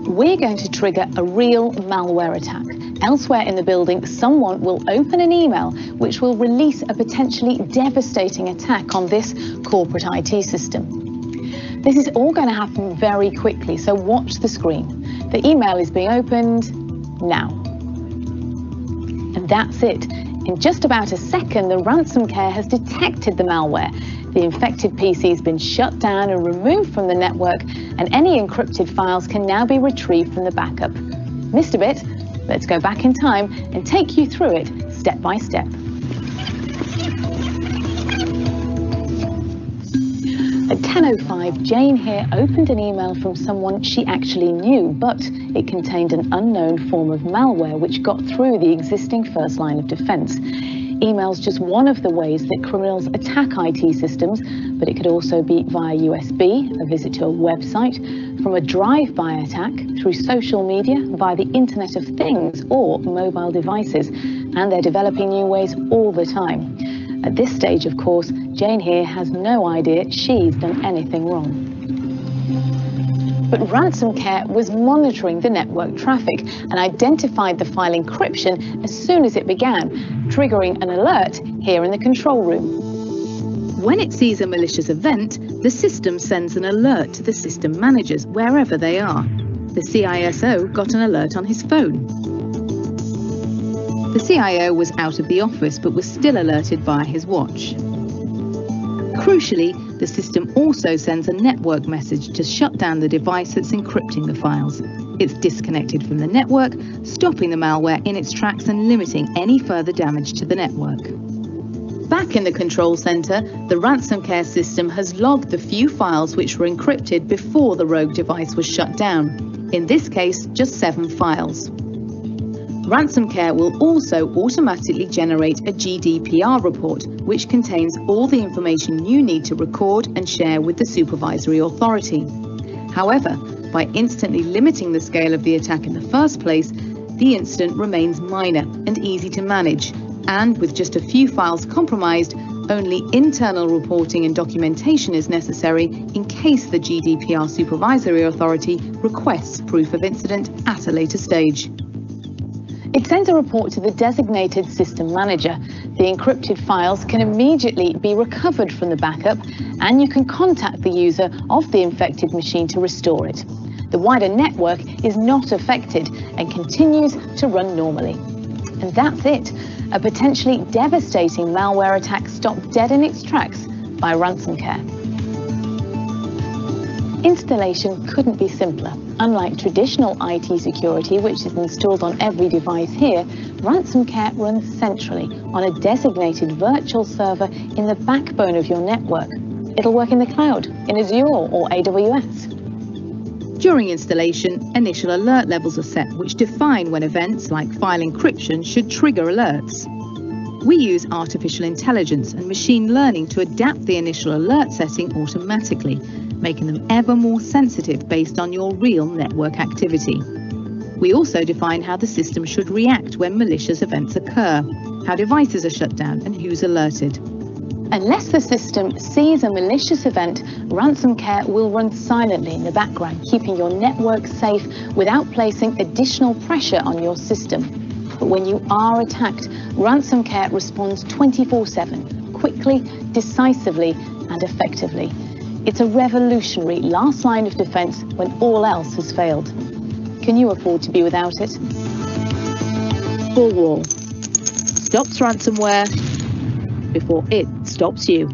We're going to trigger a real malware attack. Elsewhere in the building, someone will open an email which will release a potentially devastating attack on this corporate IT system. This is all going to happen very quickly, so watch the screen. The email is being opened now. And that's it. In just about a second, the ransomware has detected the malware. The infected PC has been shut down and removed from the network, and any encrypted files can now be retrieved from the backup. Missed a bit? Let's go back in time and take you through it step by step. At 10:05, Jane here opened an email from someone she actually knew, but it contained an unknown form of malware which got through the existing first line of defense. Email's just one of the ways that criminals attack IT systems, but it could also be via USB, a visit to a website, from a drive-by attack, through social media, via the Internet of Things or mobile devices, and they're developing new ways all the time. At this stage, of course, Jane here has no idea she's done anything wrong. But ransomware was monitoring the network traffic and identified the file encryption as soon as it began, triggering an alert here in the control room. When it sees a malicious event, the system sends an alert to the system managers wherever they are. The CISO got an alert on his phone. The CIO was out of the office but was still alerted by his watch. Crucially, the system also sends a network message to shut down the device that's encrypting the files. It's disconnected from the network, stopping the malware in its tracks and limiting any further damage to the network. Back in the control center, the ransomware system has logged the few files which were encrypted before the rogue device was shut down. In this case, just 7 files. Ransomware will also automatically generate a GDPR report, which contains all the information you need to record and share with the supervisory authority. However, by instantly limiting the scale of the attack in the first place, the incident remains minor and easy to manage, and with just a few files compromised, only internal reporting and documentation is necessary in case the GDPR supervisory authority requests proof of incident at a later stage. It sends a report to the designated system manager. The encrypted files can immediately be recovered from the backup, and you can contact the user of the infected machine to restore it. The wider network is not affected and continues to run normally. And that's it, a potentially devastating malware attack stopped dead in its tracks by ransomware. Installation couldn't be simpler. Unlike traditional IT security, which is installed on every device here, ransomware runs centrally on a designated virtual server in the backbone of your network. It'll work in the cloud, in Azure or AWS. During installation, initial alert levels are set, which define when events like file encryption should trigger alerts. We use artificial intelligence and machine learning to adapt the initial alert setting automatically, making them ever more sensitive based on your real network activity. We also define how the system should react when malicious events occur, how devices are shut down and who's alerted. Unless the system sees a malicious event, ransomware will run silently in the background, keeping your network safe without placing additional pressure on your system. But when you are attacked, ransomware responds 24/7, quickly, decisively and effectively. It's a revolutionary last line of defense when all else has failed. Can you afford to be without it? Full wall. Stops ransomware before it stops you.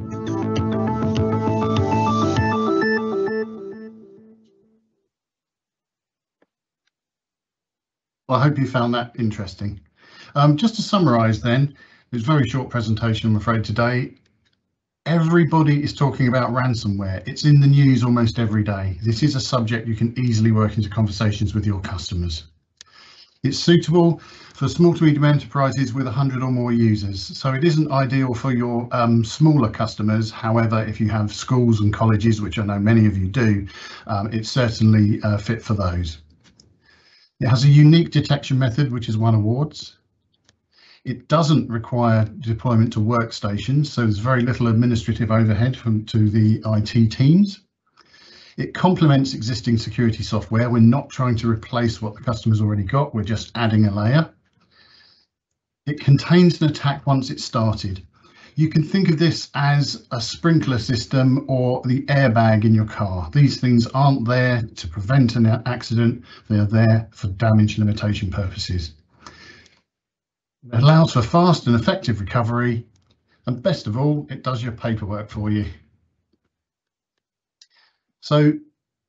Well, I hope you found that interesting. Just to summarise then, it's a very short presentation, I'm afraid, today. Everybody is talking about ransomware. It's in the news almost every day. This is a subject you can easily work into conversations with your customers. It's suitable for small to medium enterprises with 100 or more users. So it isn't ideal for your smaller customers. However, if you have schools and colleges, which I know many of you do, it's certainly fit for those. It has a unique detection method which has won awards. It doesn't require deployment to workstations, so there's very little administrative overhead to the IT teams. It complements existing security software. We're not trying to replace what the customer's already got, we're just adding a layer. It contains an attack once it's started. You can think of this as a sprinkler system or the airbag in your car. These things aren't there to prevent an accident, they're there for damage limitation purposes. It allows for fast and effective recovery, and best of all, it does your paperwork for you. So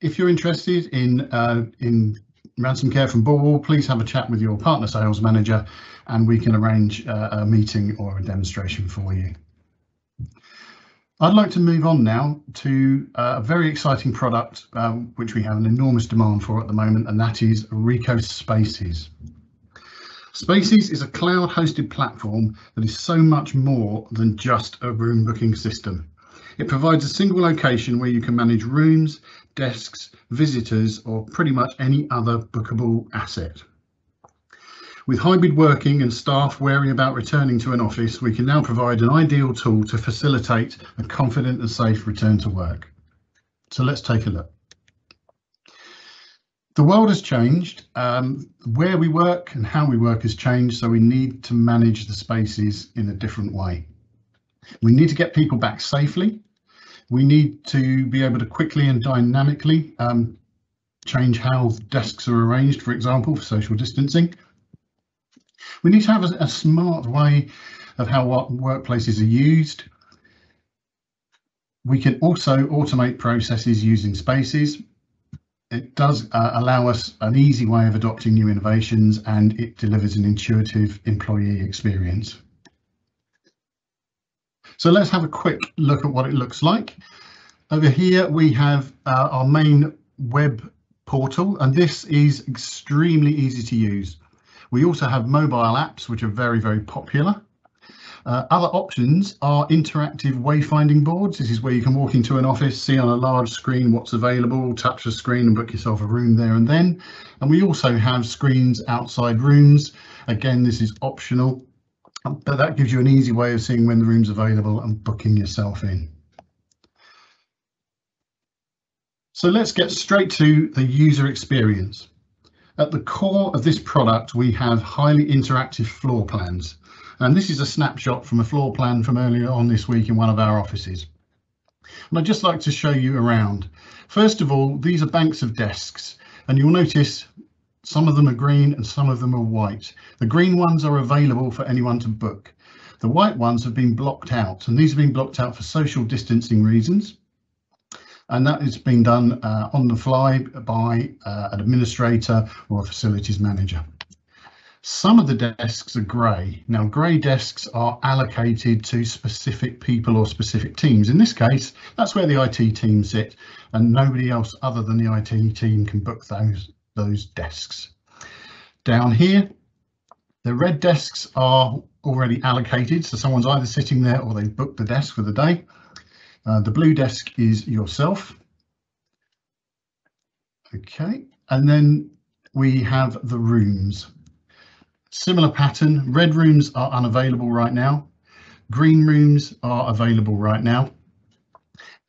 if you're interested in ransom care from Bulwark, please have a chat with your partner sales manager and we can arrange a meeting or a demonstration for you. I'd like to move on now to a very exciting product which we have an enormous demand for at the moment, and that is ricoh Spaces. Spaces is a cloud-hosted platform that is so much more than just a room booking system. It provides a single location where you can manage rooms, desks, visitors, or pretty much any other bookable asset. With hybrid working and staff wary about returning to an office, we can now provide an ideal tool to facilitate a confident and safe return to work. So let's take a look. The world has changed. Where we work and how we work has changed, so we need to manage the spaces in a different way. We need to get people back safely. We need to be able to quickly and dynamically change how desks are arranged, for example, for social distancing. We need to have a smart way of how workplaces are used. We can also automate processes using Spaces. It does allow us an easy way of adopting new innovations, and it delivers an intuitive employee experience. So let's have a quick look at what it looks like. Over here we have our main web portal, and this is extremely easy to use. We also have mobile apps which are very, very popular. Other options are interactive wayfinding boards. This is where you can walk into an office, see on a large screen what's available, touch the screen and book yourself a room there and then. And we also have screens outside rooms. Again, this is optional, but that gives you an easy way of seeing when the room's available and booking yourself in. So let's get straight to the user experience. At the core of this product, we have highly interactive floor plans. And this is a snapshot from a floor plan from earlier on this week in one of our offices. And I'd just like to show you around. First of all, these are banks of desks, and you'll notice some of them are green and some of them are white. The green ones are available for anyone to book. The white ones have been blocked out, and these have been blocked out for social distancing reasons. And that is being done on the fly by an administrator or a facilities manager. Some of the desks are grey. Now, grey desks are allocated to specific people or specific teams. In this case, that's where the IT team sit, and nobody else other than the IT team can book those desks. Down here, the red desks are already allocated, so someone's either sitting there or they've booked the desk for the day. The blue desk is yourself. Okay, and then we have the rooms. Similar pattern, red rooms are unavailable right now. Green rooms are available right now.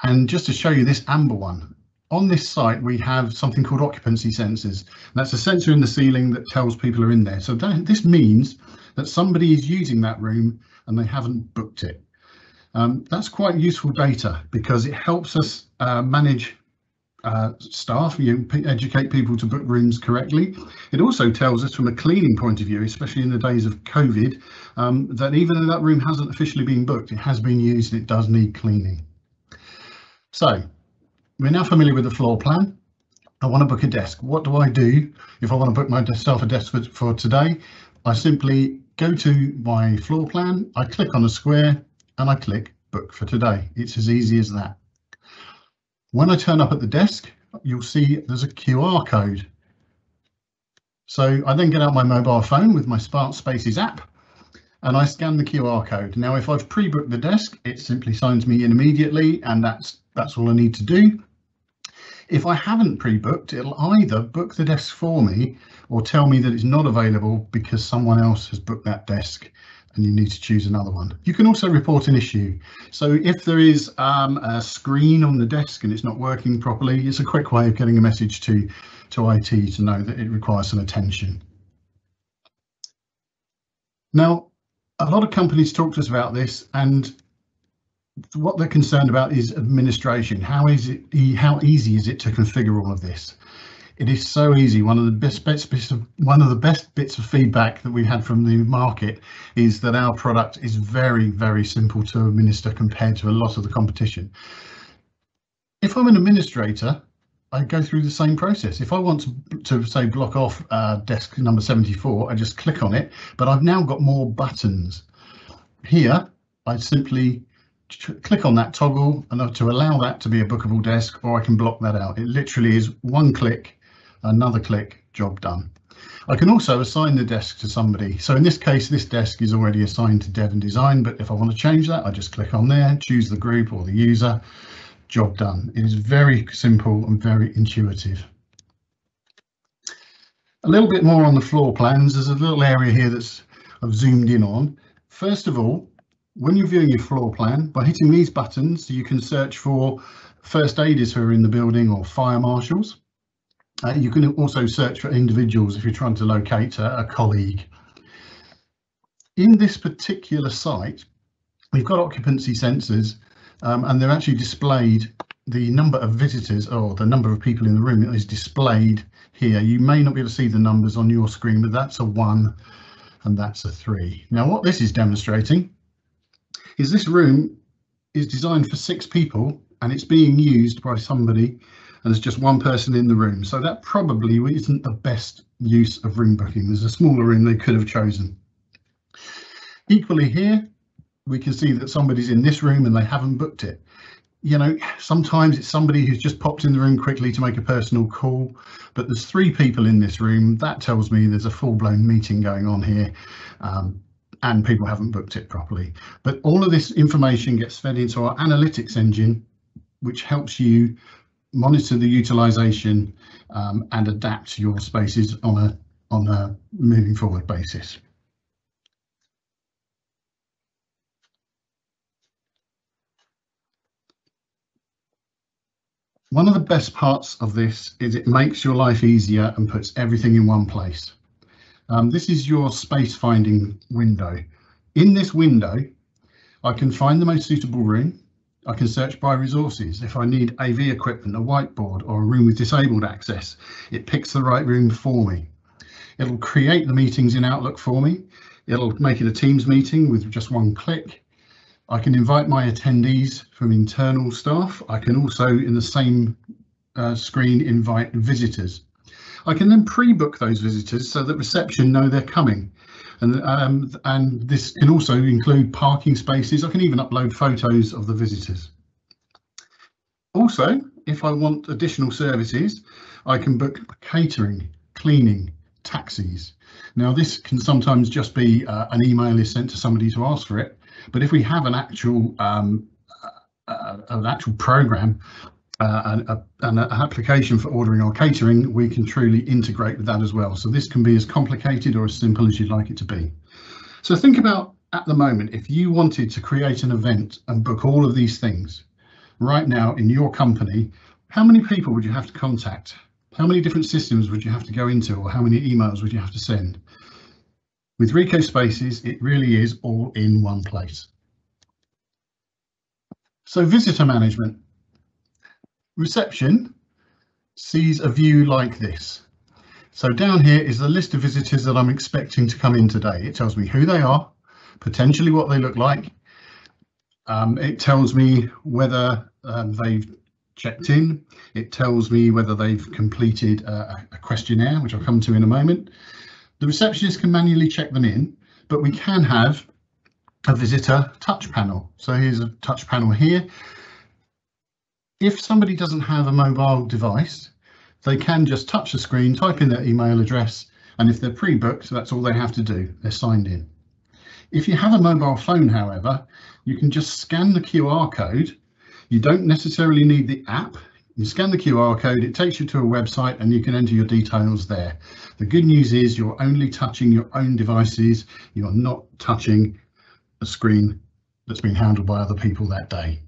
And just to show you this amber one, on this site we have something called occupancy sensors. That's a sensor in the ceiling that tells people are in there. So this means that somebody is using that room and they haven't booked it. That's quite useful data because it helps us manage staff, educate people to book rooms correctly. It also tells us from a cleaning point of view, especially in the days of COVID, that even though that room hasn't officially been booked, it has been used and it does need cleaning. So we're now familiar with the floor plan. I want to book a desk. What do I do if I want to book myself a desk for today? I simply go to my floor plan, I click on a square and I click book for today. It's as easy as that. When I turn up at the desk, you'll see there's a QR code. So I then get out my mobile phone with my Smart Spaces app and I scan the QR code. Now, if I've pre-booked the desk, it simply signs me in immediately, and that's all I need to do. If I haven't pre-booked, it'll either book the desk for me or tell me that it's not available because someone else has booked that desk and you need to choose another one. You can also report an issue. So if there is a screen on the desk and it's not working properly, it's a quick way of getting a message to IT to know that it requires some attention. Now, a lot of companies talk to us about this, and what they're concerned about is administration. How easy is it to configure all of this? It is so easy. One of the best bits of feedback that we've had from the market is that our product is very, very simple to administer compared to a lot of the competition. If I'm an administrator, I go through the same process. If I want to say block off desk number 74, I just click on it, but I've now got more buttons. Here, I simply click on that toggle and to allow that to be a bookable desk, or I can block that out. It literally is one click, another click, job done. I can also assign the desk to somebody. So in this case, this desk is already assigned to Dev and Design, but if I want to change that, I just click on there, choose the group or the user, job done. It is very simple and very intuitive. A little bit more on the floor plans. There's a little area here that's I've zoomed in on. First of all, when you're viewing your floor plan, by hitting these buttons, you can search for first aiders who are in the building or fire marshals. You can also search for individuals if you're trying to locate a colleague. In this particular site, we've got occupancy sensors, and they're actually displayed. The number of visitors or the number of people in the room is displayed here. You may not be able to see the numbers on your screen, but that's a 1 and that's a 3. Now, what this is demonstrating is this room is designed for 6 people and it's being used by somebody, and there's just one person in the room. So that probably isn't the best use of room booking. There's a smaller room they could have chosen. Equally here, we can see that somebody's in this room and they haven't booked it. You know, sometimes it's somebody who's just popped in the room quickly to make a personal call, but there's 3 people in this room. That tells me there's a full-blown meeting going on here. And people haven't booked it properly. But all of this information gets fed into our analytics engine, which helps you monitor the utilization and adapt your spaces on a moving forward basis. One of the best parts of this is it makes your life easier and puts everything in one place. This is your space finding window. In this window, I can find the most suitable room. I can search by resources. If I need AV equipment, a whiteboard or a room with disabled access, it picks the right room for me. It'll create the meetings in Outlook for me. It'll make it a Teams meeting with just one click. I can invite my attendees from internal staff. I can also, in the same screen, invite visitors. I can then pre-book those visitors so that reception know they're coming. And this can also include parking spaces. I can even upload photos of the visitors. Also, if I want additional services, I can book catering, cleaning, taxis. Now, this can sometimes just be an email is sent to somebody to ask for it. But if we have an actual program, an application for ordering or catering, we can truly integrate with that as well. So this can be as complicated or as simple as you'd like it to be. So think about, at the moment, if you wanted to create an event and book all of these things right now in your company, how many people would you have to contact? How many different systems would you have to go into, or how many emails would you have to send? With ricoh Spaces, it really is all in one place. So visitor management. Reception sees a view like this. So down here is the list of visitors that I'm expecting to come in today. It tells me who they are, potentially what they look like. It tells me whether they've checked in. It tells me whether they've completed a questionnaire, which I'll come to in a moment. The receptionist can manually check them in, but we can have a visitor touch panel. So here's a touch panel here. If somebody doesn't have a mobile device, they can just touch the screen, type in their email address, and if they're pre-booked, that's all they have to do. They're signed in. If you have a mobile phone, however, you can just scan the QR code. You don't necessarily need the app. You scan the QR code, it takes you to a website and you can enter your details there. The good news is you're only touching your own devices. You're not touching a screen that's been handled by other people that day.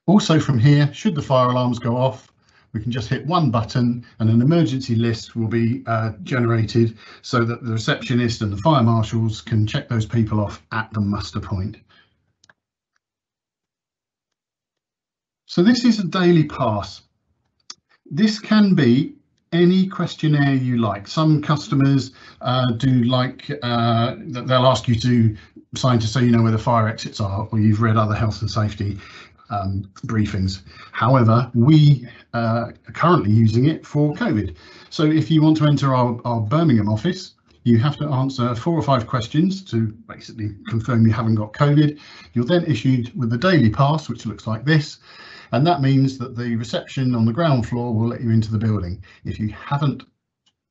Also from here, should the fire alarms go off, we can just hit one button and an emergency list will be generated so that the receptionist and the fire marshals can check those people off at the muster point. So this is a daily pass. This can be any questionnaire you like. Some customers do like that they'll ask you to sign to say you know where the fire exits are, or you've read other health and safety briefings. However, we are currently using it for COVID. So if you want to enter our Birmingham office, you have to answer 4 or 5 questions to basically confirm you haven't got COVID. You're then issued with the daily pass, which looks like this. And that means that the reception on the ground floor will let you into the building. If you haven't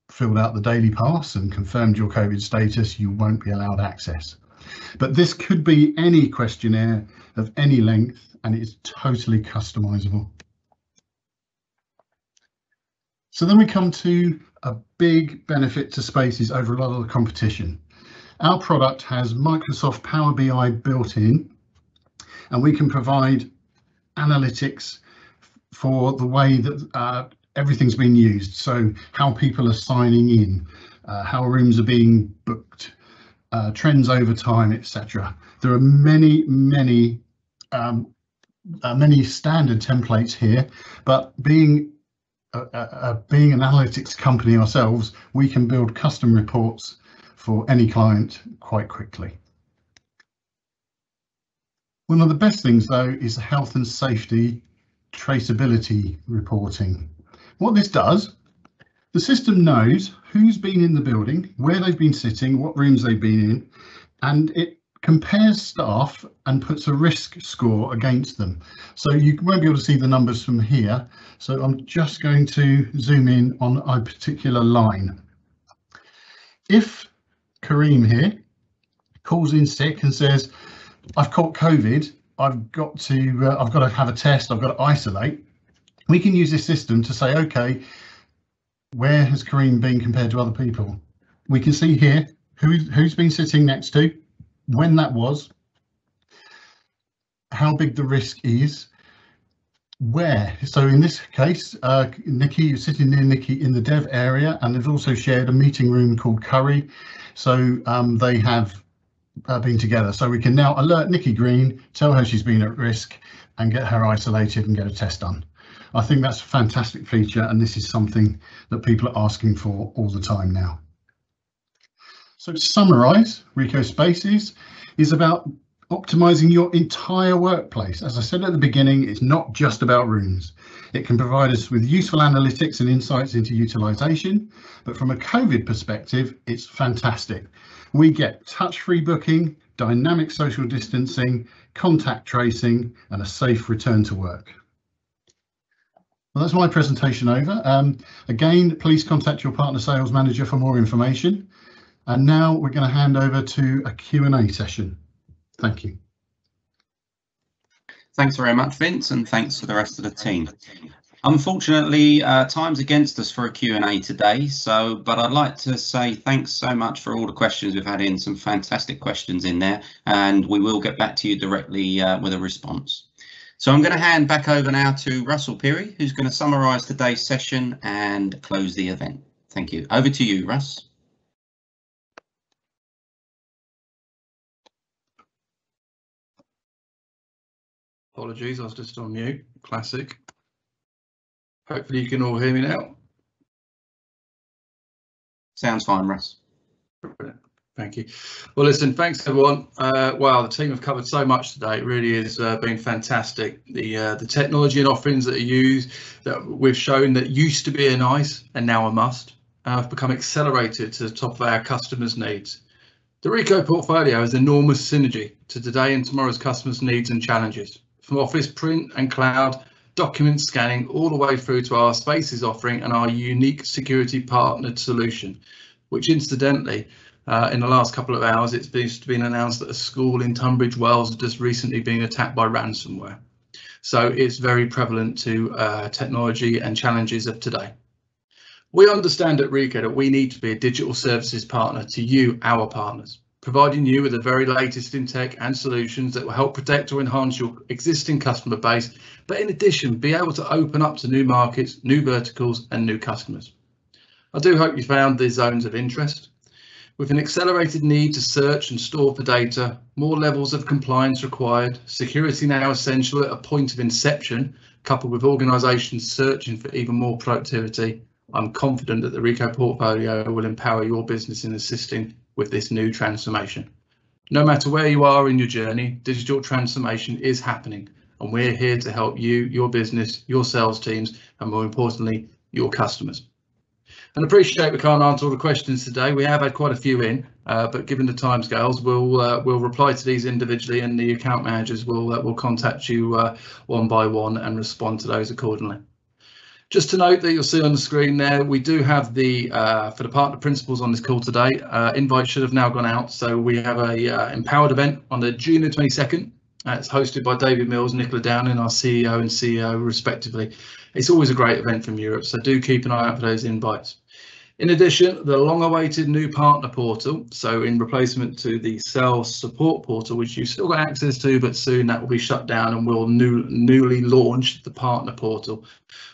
filled out the daily pass and confirmed your COVID status, you won't be allowed access. But this could be any questionnaire of any length, and it's totally customizable. So then we come to a big benefit to Spaces over a lot of the competition. Our product has Microsoft Power BI built in, and we can provide analytics for the way that everything's been used. So how people are signing in, how rooms are being booked, trends over time, etc. There are many standard templates here, but being an analytics company ourselves, we can build custom reports for any client quite quickly. One of the best things though is the health and safety traceability reporting. What this does, the system knows who's been in the building, where they've been sitting, what rooms they've been in, and it compares staff and puts a risk score against them. So you won't be able to see the numbers from here. So I'm just going to zoom in on a particular line. If Kareem here calls in sick and says, I've caught COVID, I've got to have a test, I've got to isolate, we can use this system to say, okay, where has Kareem been compared to other people? We can see here who's been sitting next to, when that was, how big the risk is, where. So in this case, Nikki, you're sitting near Nikki in the dev area, and they've also shared a meeting room called Curry. So they have been together. So we can now alert Nikki Green, tell her she's been at risk, and get her isolated and get a test done. I think that's a fantastic feature, and this is something that people are asking for all the time now. So to summarise, ricoh Spaces is about optimising your entire workplace. As I said at the beginning, it's not just about rooms. It can provide us with useful analytics and insights into utilisation, but from a COVID perspective, it's fantastic. We get touch-free booking, dynamic social distancing, contact tracing, and a safe return to work. Well, that's my presentation over. Again, please contact your partner sales manager for more information. And now we're going to hand over to a Q&A session. Thank you. Thanks very much, Vince, and thanks to the rest of the team. Unfortunately, time's against us for a Q&A today, but I'd like to say thanks so much for all the questions we've had in, some fantastic questions in there, and we will get back to you directly with a response. So I'm going to hand back over now to Russell Peary, who's going to summarise today's session and close the event. Thank you. Over to you, Russ. Apologies, I was just on mute. Classic. Hopefully you can all hear me now. Sounds fine, Russ. Brilliant. Thank you. Well, listen, thanks everyone. Wow, the team have covered so much today. It really has been fantastic. The technology and offerings that are used, that we've shown that used to be a nice and now a must, have become accelerated to the top of our customers' needs. The ricoh portfolio has enormous synergy to today and tomorrow's customers' needs and challenges, from office print and cloud, document scanning, all the way through to our Spaces offering and our unique security partnered solution, which incidentally, in the last couple of hours, it's been announced that a school in Tunbridge Wells has just recently been attacked by ransomware. So it's very prevalent to technology and challenges of today. We understand at ricoh that we need to be a digital services partner to you, our partners, providing you with the very latest in tech and solutions that will help protect or enhance your existing customer base, but in addition, be able to open up to new markets, new verticals and new customers. I do hope you found these zones of interest. With an accelerated need to search and store for data, more levels of compliance required, security now essential at a point of inception, coupled with organisations searching for even more productivity, I'm confident that the ricoh portfolio will empower your business in assisting with this new transformation. No matter where you are in your journey, digital transformation is happening, and we're here to help you, your business, your sales teams, and more importantly, your customers. And appreciate we can't answer all the questions today. We have had quite a few in, but given the timescales, we'll reply to these individually, and the account managers will contact you one by one and respond to those accordingly. Just to note that you'll see on the screen there, we do have the for the partner principals on this call today. Invites should have now gone out, so we have a empowered event on the June the 22nd. It's hosted by David Mills, Nicola Downing, our CEO and CEO respectively. It's always a great event from Europe, so do keep an eye out for those invites. In addition, the long-awaited new partner portal, so in replacement to the sales support portal, which you've still got access to, but soon that will be shut down and we'll newly launch the partner portal.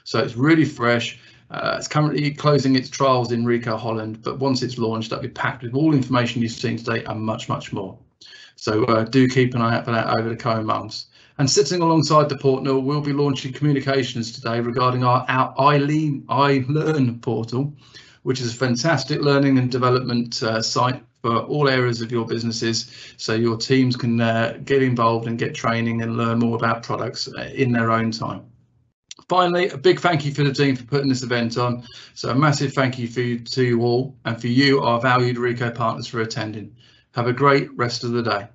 So it's really fresh. It's currently closing its trials in ricoh Holland, but once it's launched, that'll be packed with all information you've seen today and much, much more. So do keep an eye out for that over the coming months. And sitting alongside the portal, we'll be launching communications today regarding our iLearn portal, which is a fantastic learning and development site for all areas of your businesses, so your teams can get involved and get training and learn more about products in their own time. Finally, a big thank you for the team for putting this event on. So a massive thank you to you all, and for you, our valued ricoh partners, for attending. Have a great rest of the day.